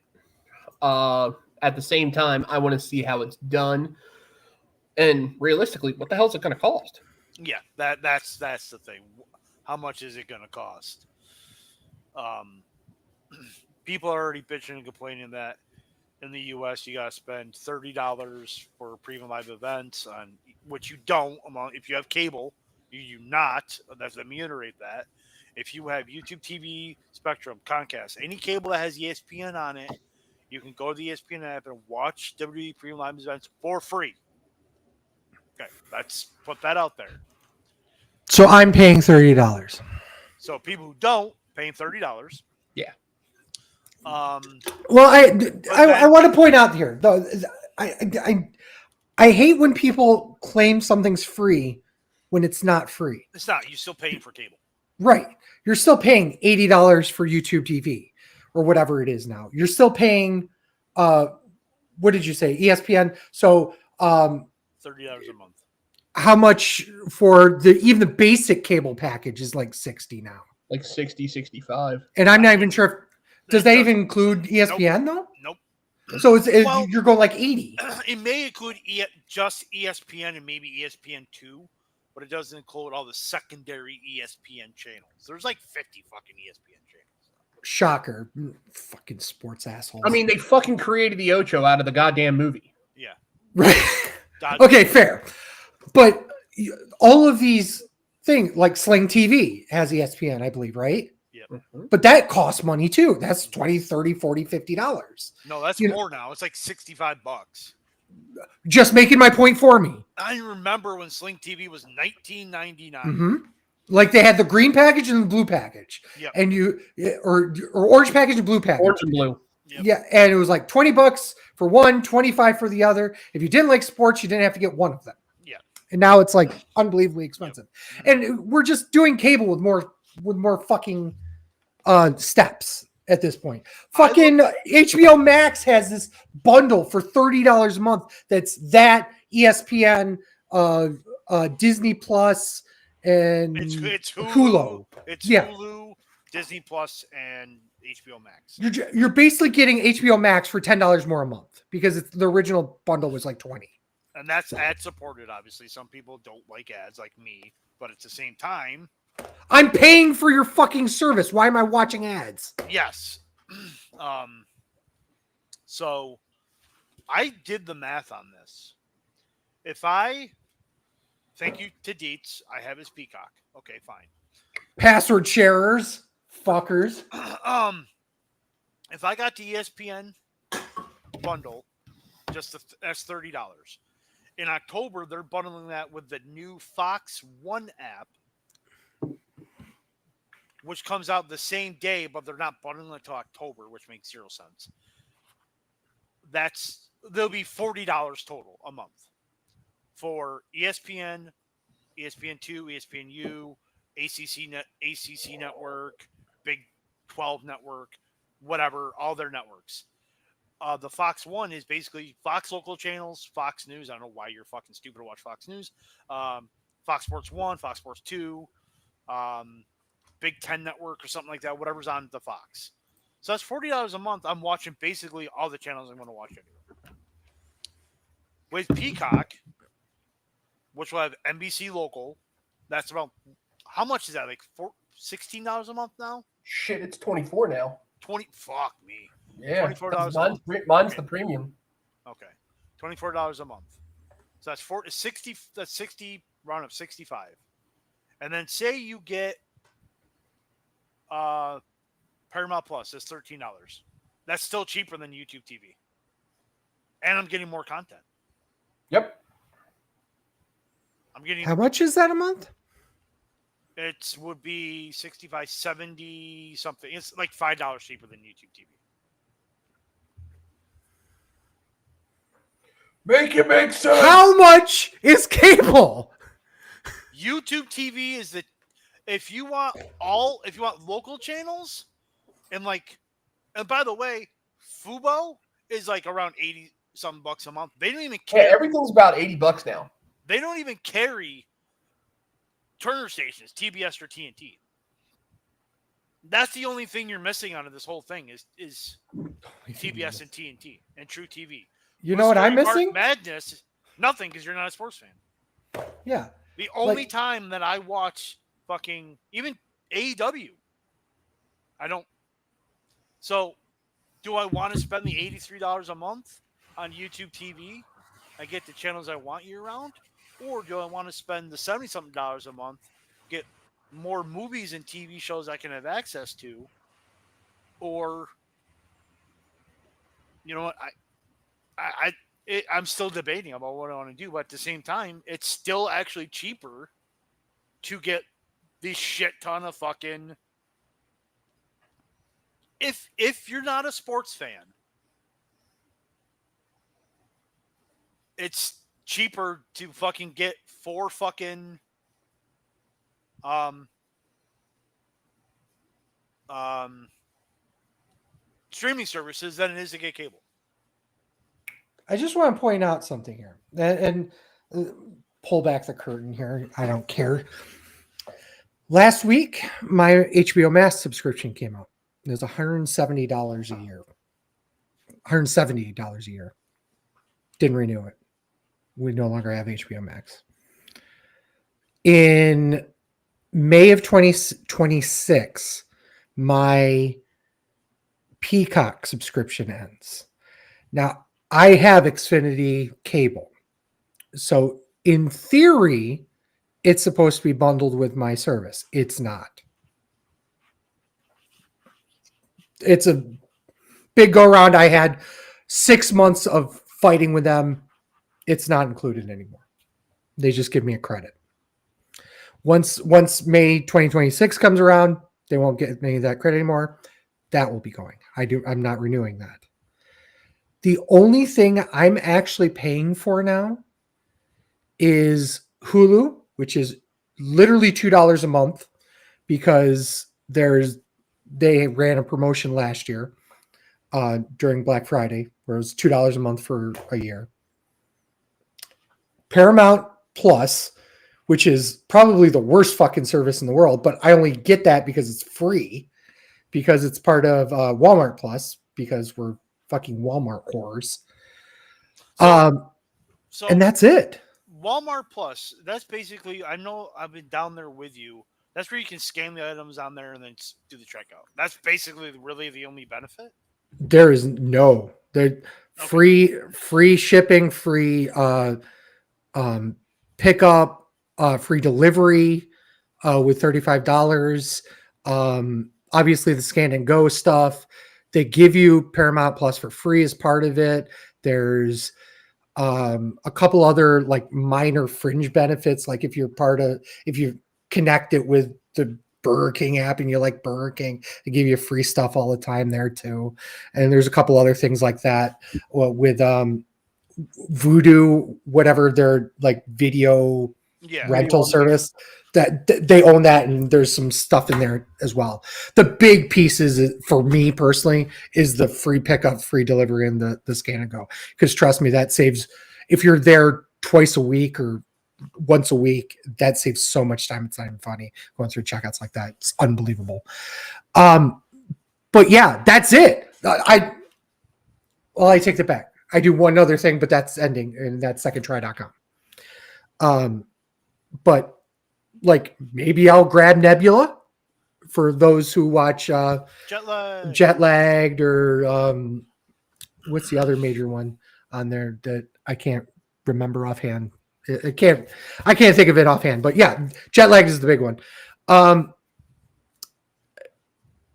At the same time, I want to see how it's done. And realistically, what the hell is it going to cost? Yeah, that's the thing. How much is it going to cost? Um, people are already bitching and complaining that in the U.S. you got to spend $30 for premium live events, on which you don't. If you have cable, you do not. Let me reiterate that. If you have YouTube TV, Spectrum, Comcast, any cable that has ESPN on it, you can go to the ESPN app and watch WWE premium live events for free. Okay, let's put that out there. So I'm paying $30. So people who don't paying $30. Yeah. Well, I then- want to point out here though. I hate when people claim something's free when it's not free. It's not. You're still paying for cable. Right. You're still paying $80 for YouTube TV or whatever it is now. You're still paying what did you say? ESPN. So $30 a month. how much for even the basic cable package is like 60 now. Like 60, 65. And I'm not even sure if does that It even include ESPN though? Nope. So Well- you're going like 80. It may include just ESPN and maybe ESPN2, but it doesn't include all the secondary ESPN channels. There's like 50 fucking ESPN channels. Shocker. Fucking sports assholes. I mean, they fucking created the Ocho out of the goddamn movie. Yeah. right. God- Okay, fair. But all of these things, like Sling TV has ESPN, I believe, right? Yeah. But that costs money too. That's $20, $30, $40, $50. No, that's You know- more now. It's like $65. Just making my point for me. I remember when Sling TV was $19.99. Mm-hmm. Like they had the green package and the blue package. Yep. And or orange package and blue package. Orange and blue. Yep. Yeah, and it was like $20 for one, $25 for the other. If you didn't like sports, you didn't have to get one of them. Yeah. And now it's like unbelievably expensive. And we're just doing cable with more fucking steps at this point. Fucking HBO Max has this bundle for $30 a month. That's that ESPN, Disney Plus, and It's Hulu. Hulu. It's Yeah. Hulu, Disney Plus, and HBO Max. You're basically getting HBO Max for $10 more a month because the original bundle was like 20. And that's ad supported, obviously. Some people don't like ads like me, but at the same time, I'm paying for your fucking service. Why am I watching ads? yes. So I did the math on this. If I thank you to Dietz, I have his Peacock. Okay, fine. Password sharers, fuckers. If I got the ESPN bundle, that's $30. In October, they're bundling that with the new Fox One app, which comes out the same day, but they're not bundling it until October, which makes 0 sense. There'll be $40 total a month for ESPN, ESPN2, ESPNU, ACC Network, Big 12 Network, whatever, all their networks. The Fox One is basically Fox local channels, Fox News. I don't know why you're fucking stupid to watch Fox News. Fox Sports 1, Fox Sports 2, Big 10 Network or something like that, whatever's on the Fox. So that's $40 a month. I'm watching basically all the channels I'm going to watch anyway. With Peacock, which will have NBC local, that's about, how much is that? Like $16 a month now? Shit, it's 24 now. 20, fuck me. Yeah. $24 Mine's the premium. Okay. $24 a month. So that's 60, round up 65. And then say you get Paramount Plus, that's $13. That's still cheaper than YouTube TV. And I'm getting more content. Yep. I'm getting How much is that a month? it would be 65, 70 something. It's like $5 cheaper than YouTube TV. Make it make sense. How much is cable? YouTube TV is if you want local channels and by the way, Fubo is like around 80 some bucks a month. They don't even Yeah, care. everything's about $80 now. They don't even carry Turner stations, TBS or TNT. That's the only thing you're missing out of this whole thing is TBS and TNT and True TV. You know what I'm March missing? Madness, nothing, because you're not a sports fan. Yeah. The only time that I watch fucking even AEW, I don't. So, do I want to spend the $83 a month on YouTube TV? I get the channels I want year round, or do I want to spend the $70-something a month, get more movies and TV shows I can have access to, or you know what I'm still debating about what I want to do, but at the same time, it's still actually cheaper to get the shit ton of fucking. If you're not a sports fan, it's cheaper to fucking get 4 fucking um um streaming services than it is to get cable. I just want to point out something here and pull back the curtain here. I don't care. Last week, my HBO Max subscription came out. It was $170 a year. $170 a year. Didn't renew it. We no longer have HBO Max. In May of 2026, my Peacock subscription ends. Now, I have Xfinity cable. So, in theory, it's supposed to be bundled with my service. It's not. It's a big go around. I had 6 months of fighting with them. It's not included anymore. They just give me a credit. Once May 2026 comes around, they won't get me that credit anymore. That will be going. I'm not renewing that. The only thing I'm actually paying for now is Hulu, which is literally $2 a month because they ran a promotion last year during Black Friday where it was $2 a month for a year. Paramount Plus, which is probably the worst fucking service in the world, but I only get that because it's free, because it's part of Walmart Plus, because we're fucking Walmart whores. So And that's it. Walmart Plus, that's basically, I know I've been down there with you. That's where you can scan the items on there and then do the checkout. That's basically really the only benefit. There is no free shipping, free pickup, free delivery with $35. Obviously, the scan and go stuff. They give you Paramount Plus for free as part of it. There's a couple other like minor fringe benefits, like if you connect it with the Burger King app and you like Burger King, they give you free stuff all the time there too. And there's a couple other things like that with Voodoo, whatever their like video rental service, that they own that, and there's some stuff in there as well. The big pieces for me personally is the free pickup, free delivery, and the scan and go. Because trust me, that saves, if you're there twice a week or once a week, that saves so much time. It's not even funny going through checkouts like that. It's unbelievable. But yeah, that's it. I take that back. I do one other thing, but that's ending, and that's secondtry.com. But like maybe I'll grab Nebula for those who watch Jetlagged or what's the other major one on there that I can't remember offhand. I can't think of it offhand, but yeah, Jetlagged is the big one.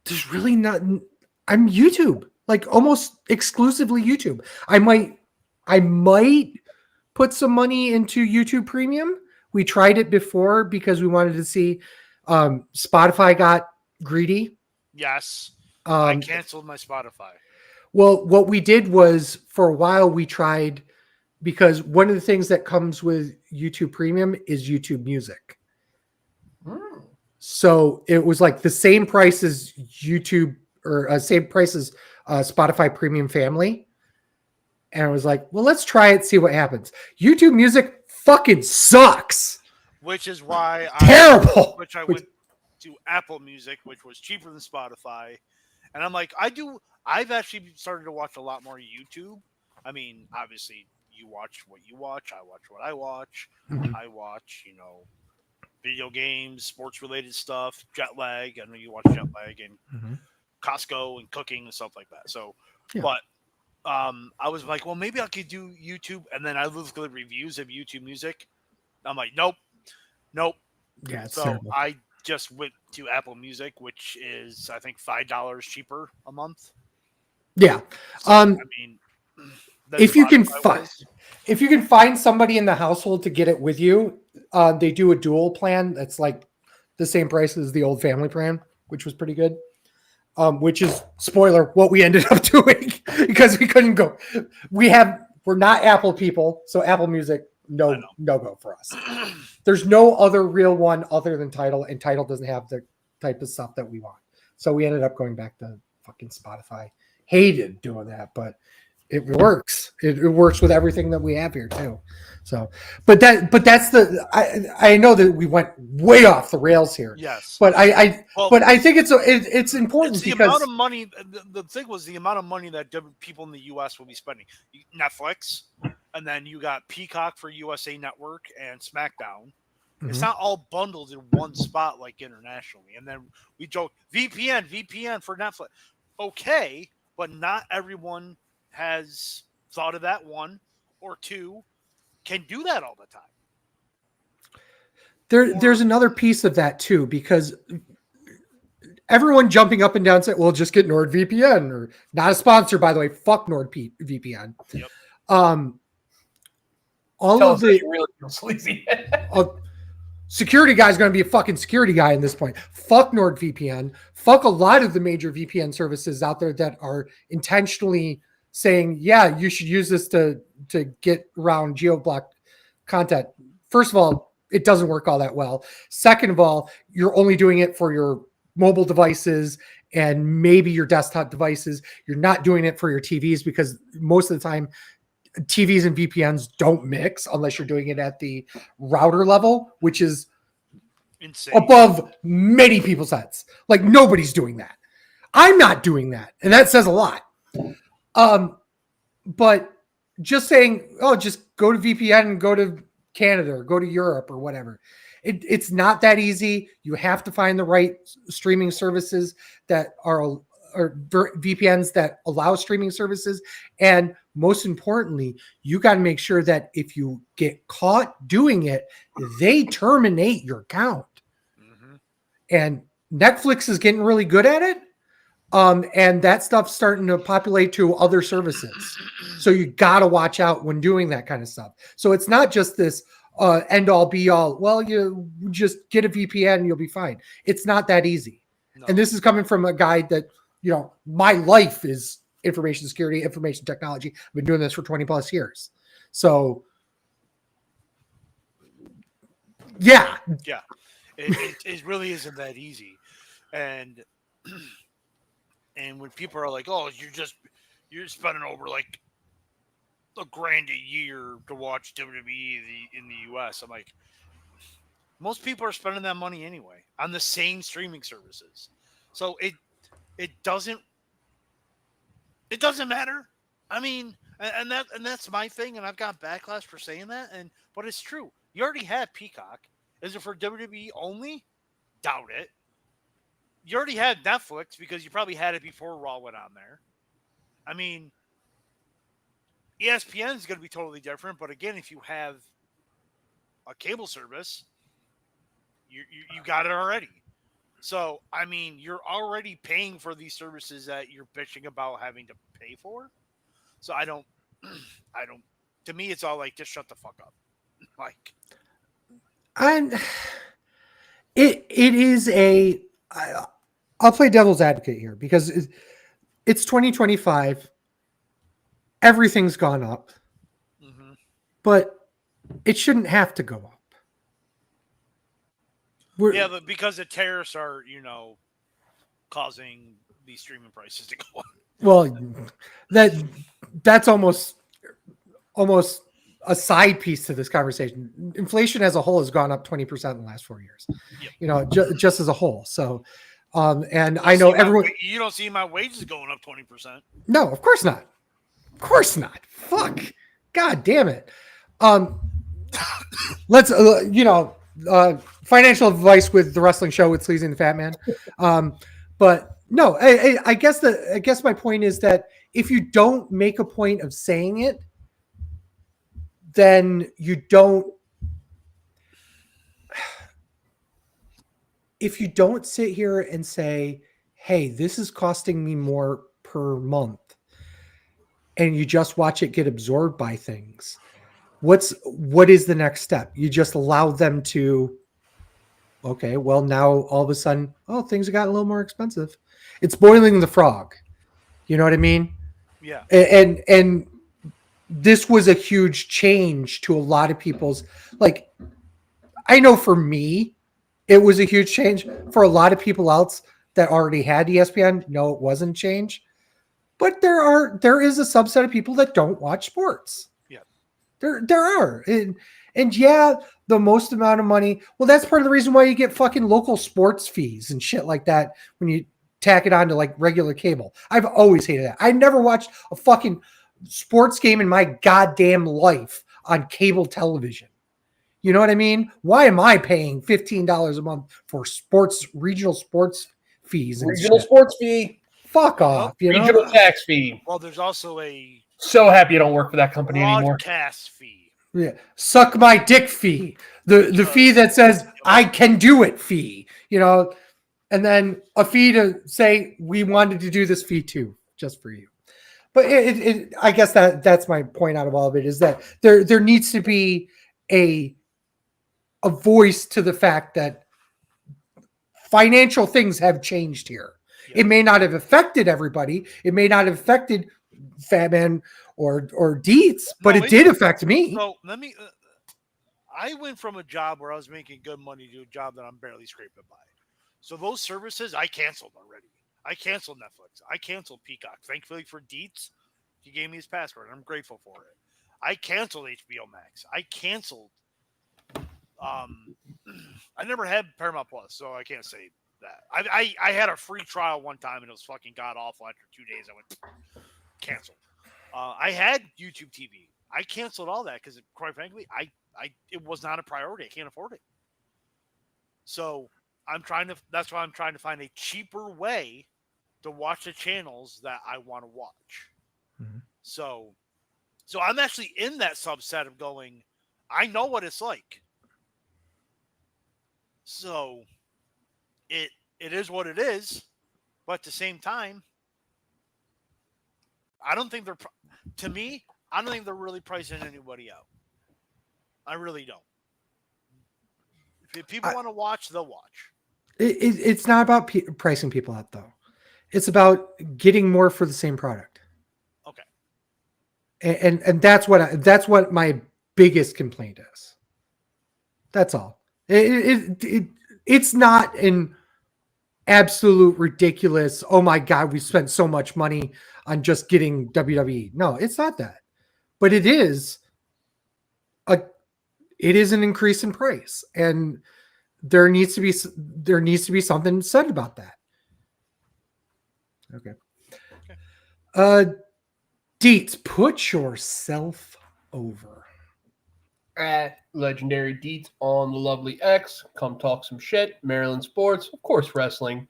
There's really not. I'm YouTube, like almost exclusively YouTube. I might put some money into YouTube Premium. We tried it before because we wanted to see. Spotify got greedy. Yes, I canceled my Spotify. Well, what we did was for a while we tried, because one of the things that comes with YouTube Premium is YouTube Music. So it was like the same price as YouTube, or same price as Spotify Premium Family. And I was like, well, let's try it, see what happens. YouTube Music fucking sucks. Which is why terrible. I went to Apple Music, which was cheaper than Spotify. And I'm like, I've actually started to watch a lot more YouTube. I mean, obviously you watch what you watch. I watch what I watch. Mm-hmm. I watch, video games, sports related stuff, Jetlag. I know you watch Jetlag and Costco and cooking and stuff like that. So, yeah. But I was like, well, maybe I could do YouTube. And then I looked at the reviews of YouTube Music. I'm like, nope. Yeah, it's so terrible. I just went to Apple Music, which is, I think, $5 cheaper a month. Yeah. So, I mean, if you can find, if you can find somebody in the household to get it with you, they do a dual plan that's like the same price as the old family plan, which was pretty good. Which is spoiler what we ended up doing because we couldn't go. We're not Apple people, so Apple Music no go for us. There's no other real one other than Tidal, and Tidal doesn't have the type of stuff that we want. So we ended up going back to fucking Spotify. Hated doing that, but it works. It works with everything that we have here too. So, but that's I know that we went way off the rails here. Yes, but I think it's important it's the because amount of money. The thing was the amount of money that people in the U.S. will be spending. Netflix, and then you got Peacock for USA Network and SmackDown. Mm-hmm. It's not all bundled in one spot like internationally. And then we joke VPN for Netflix. Okay, but not everyone has thought of that, one, or two, can do that all the time. There's another piece of that too, because everyone jumping up and down saying, well, just get NordVPN, or not a sponsor, by the way, fuck NordVPN. Yep. All Tell of the really sleazy. Security guy is going to be a fucking security guy in this point. Fuck NordVPN. Fuck a lot of the major VPN services out there that are intentionally saying, yeah, you should use this to get around geo-blocked content. First of all, it doesn't work all that well. Second of all, you're only doing it for your mobile devices and maybe your desktop devices. You're not doing it for your TVs, because most of the time TVs and VPNs don't mix unless you're doing it at the router level, which is insane, above many people's heads. Like, nobody's doing that. I'm not doing that. And that says a lot. But just saying, oh, just go to VPN and go to Canada or go to Europe or whatever. It's not that easy. You have to find the right streaming services that are, or VPNs that allow streaming services. And most importantly, you got to make sure that if you get caught doing it, they terminate your account. Mm-hmm. And Netflix is getting really good at it. And that stuff's starting to populate to other services. So you got to watch out when doing that kind of stuff. So it's not just this end all be all. Well, you just get a VPN and you'll be fine. It's not that easy. No. And this is coming from a guy that, my life is information security, information technology. I've been doing this for 20 plus years. So yeah. Yeah. It really isn't that easy. And when people are like, oh, you're spending over like $1,000 a year to watch WWE in the US. I'm like, most people are spending that money anyway on the same streaming services. So it doesn't matter. I mean, and that's my thing, and I've got backlash for saying that, but it's true. You already have Peacock. Is it for WWE only? Doubt it. You already had Netflix because you probably had it before Raw went on there. I mean, ESPN is going to be totally different, but again, if you have a cable service, you got it already. So, I mean, you're already paying for these services that you're bitching about having to pay for. So to me, it's all like, just shut the fuck up. Like, it is I'll play devil's advocate here because it's 2025. Everything's gone up, mm-hmm. but it shouldn't have to go up. But because the tariffs are, causing these streaming prices to go up. Well, that's almost a side piece to this conversation. Inflation as a whole has gone up 20% in the last 4 years. Yep. Just as a whole. So, and I know everyone. You don't see my wages going up 20%. No, of course not. Of course not. Fuck. God damn it. Let's financial advice with the wrestling show with Sleazy and the Fatman. But no, I guess my point is that if you don't make a point of saying it, then you don't. If you don't sit here and say, hey, this is costing me more per month, and you just watch it get absorbed by things, what is the next step? You just allow them to, okay, well, now all of a sudden, oh, things have gotten a little more expensive. It's boiling the frog. You know what I mean? Yeah. And this was a huge change to a lot of people's, like, I know for me, it was a huge change. For a lot of people else that already had ESPN, no, it wasn't change. But there is a subset of people that don't watch sports. Yeah. There are. And yeah, the most amount of money. Well, that's part of the reason why you get fucking local sports fees and shit like that when you tack it on to like regular cable. I've always hated that. I never watched a fucking sports game in my goddamn life on cable television. You know what I mean? Why am I paying $15 a month for regional sports fees and Regional shit? sports fee. Fuck off, you know? Regional tax fee. Well, there's also a So happy you don't work for that company anymore. broadcast fee. Yeah. Suck my dick fee. The fee that says I can do it fee, you know, and then a fee to say we wanted to do this fee too, just for you. But I guess that's my point out of all of it is that there needs to be a voice to the fact that financial things have changed here. Yeah. It may not have affected everybody. It may not have affected Fatman or Dietz, but it did affect me. So let me. I went from a job where I was making good money to a job that I'm barely scraping by. So those services I canceled already. I canceled Netflix. I canceled Peacock. Thankfully for Dietz, he gave me his password. I'm grateful for it. I canceled HBO Max. I canceled. I never had Paramount Plus, so I can't say that. I had a free trial one time and it was fucking god awful. After 2 days, I went canceled. I had YouTube TV. I canceled all that because, quite frankly, it was not a priority. I can't afford it. So that's why I'm trying to find a cheaper way to watch the channels that I want to watch. Mm-hmm. So I'm actually in that subset of going, I know what it's like. So it is what it is, but at the same time, I don't think I don't think they're really pricing anybody out. I really don't. If people want to watch, they'll watch. It's not about pricing people out, though. It's about getting more for the same product. Okay. And that's what my biggest complaint is. That's all. It's not an absolute ridiculous, oh my God, we spent so much money on just getting WWE. No, it's not that. But it is an increase in price. And there needs to be something said about that. Okay. Dietz, put yourself over. At Legendary Dietz on the lovely X. Come talk some shit. Maryland sports, of course, wrestling.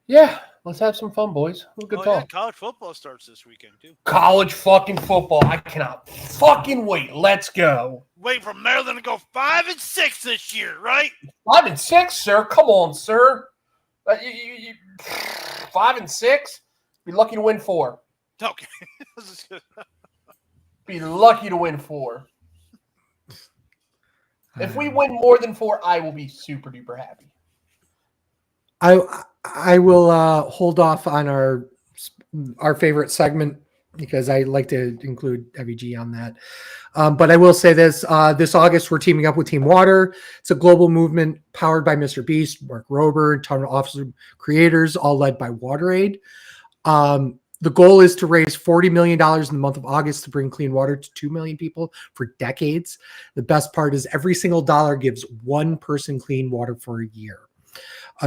Yeah, let's have some fun, boys. Good talk. Yeah, college football starts this weekend too. College fucking football. I cannot fucking wait. Let's go. Wait for Maryland to go 5-6 this year, right? 5-6, sir. Come on, sir. 5-6. Be lucky to win 4. Okay. Be lucky to win 4. If we win more than 4, I will be super duper happy. I will hold off on our favorite segment because I like to include Heavy G on that. But I will say this August, we're teaming up with Team Water. It's a global movement powered by Mr. Beast, Mark Rober, and ton of awesome creators, all led by WaterAid. The goal is to raise $40 million in the month of August to bring clean water to 2 million people for decades. The best part is every single dollar gives one person clean water for a year.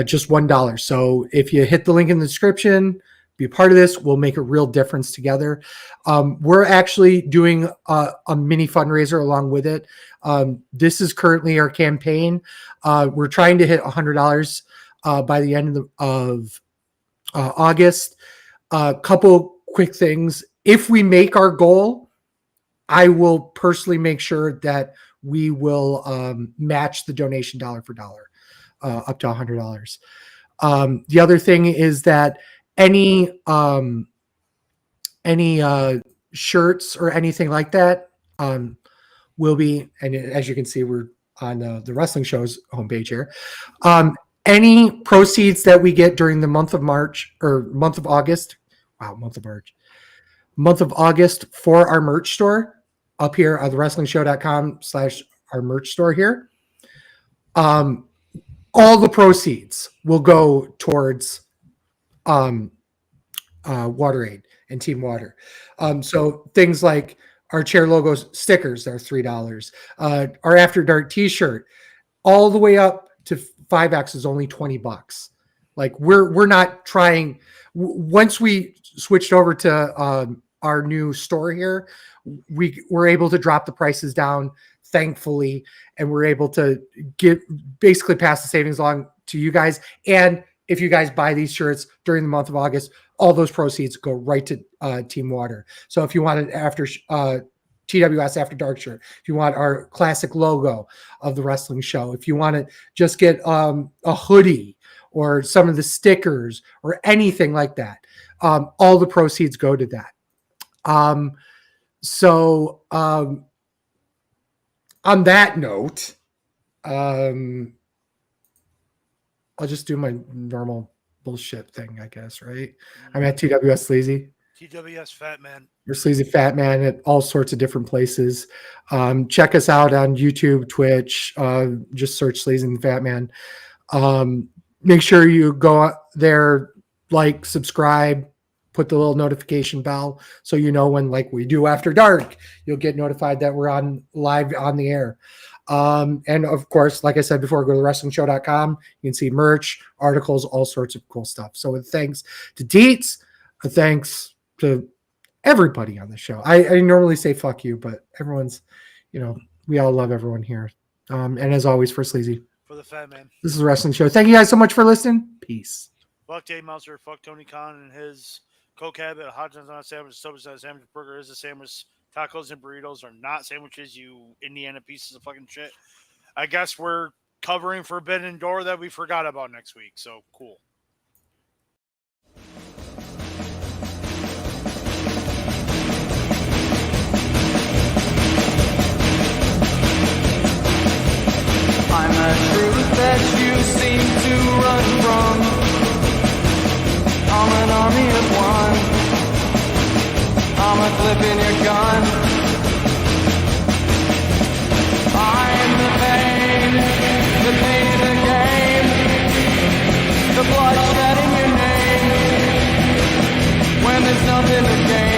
Just $1. So if you hit the link in the description, be a part of this, we'll make a real difference together. We're actually doing a mini fundraiser along with it. This is currently our campaign. We're trying to hit $100 by the end of August. A couple quick things. If we make our goal, I will personally make sure that we will match the donation dollar for dollar, up to $100. The other thing is that any shirts or anything like that, will be, and as you can see, we're on the wrestling show's homepage here. Any proceeds that we get during the month of March or month of August, month of August for our merch store up here on thewrestlingshow.com/our merch store here. All the proceeds will go towards WaterAid and Team Water. So things like our chair logo stickers are $3. Our After Dark t-shirt all the way up to 5X is only $20. Like we're not trying. Once we switched over to our new store here, we were able to drop the prices down, thankfully, and we're able to basically pass the savings along to you guys. And if you guys buy these shirts during the month of August, all those proceeds go right to Team Water. So if you want an TWS After Dark shirt, if you want our classic logo of the wrestling show, if you want to just get a hoodie or some of the stickers or anything like that, all the proceeds go to that. So on that note, I'll just do my normal bullshit thing, I guess, right? I'm at TWS Sleazy. TWS Fatman. We're Sleazy Fatman at all sorts of different places. Check us out on YouTube, Twitch. Just search Sleazy and Fatman. Make sure you go out there, like, subscribe, put the little notification bell so you know when, like we do After Dark, you'll get notified that we're on live on the air. And of course, like I said before, go to wrestlingshow.com. You can see merch, articles, all sorts of cool stuff. So with thanks to Dietz, thanks to everybody on the show. I normally say fuck you, but everyone's, we all love everyone here. And as always, for Sleazy, For the Fatman. this is a wrestling show. Thank you guys so much for listening. Peace. Fuck Dave Meltzer, fuck Tony Khan and his Coke habit. Hot dogs on a sandwich, subs on a sandwich, burger is a sandwich. Tacos and burritos are not sandwiches, you Indiana pieces of fucking shit. I guess we're covering Forbidden Door that we forgot about next week, so cool. I'm a truth that you seem to run from. I'm an army of one. I'm a clip in your gun. I'm the pain of the game. The bloodshed in your name. When there's nothing to gain.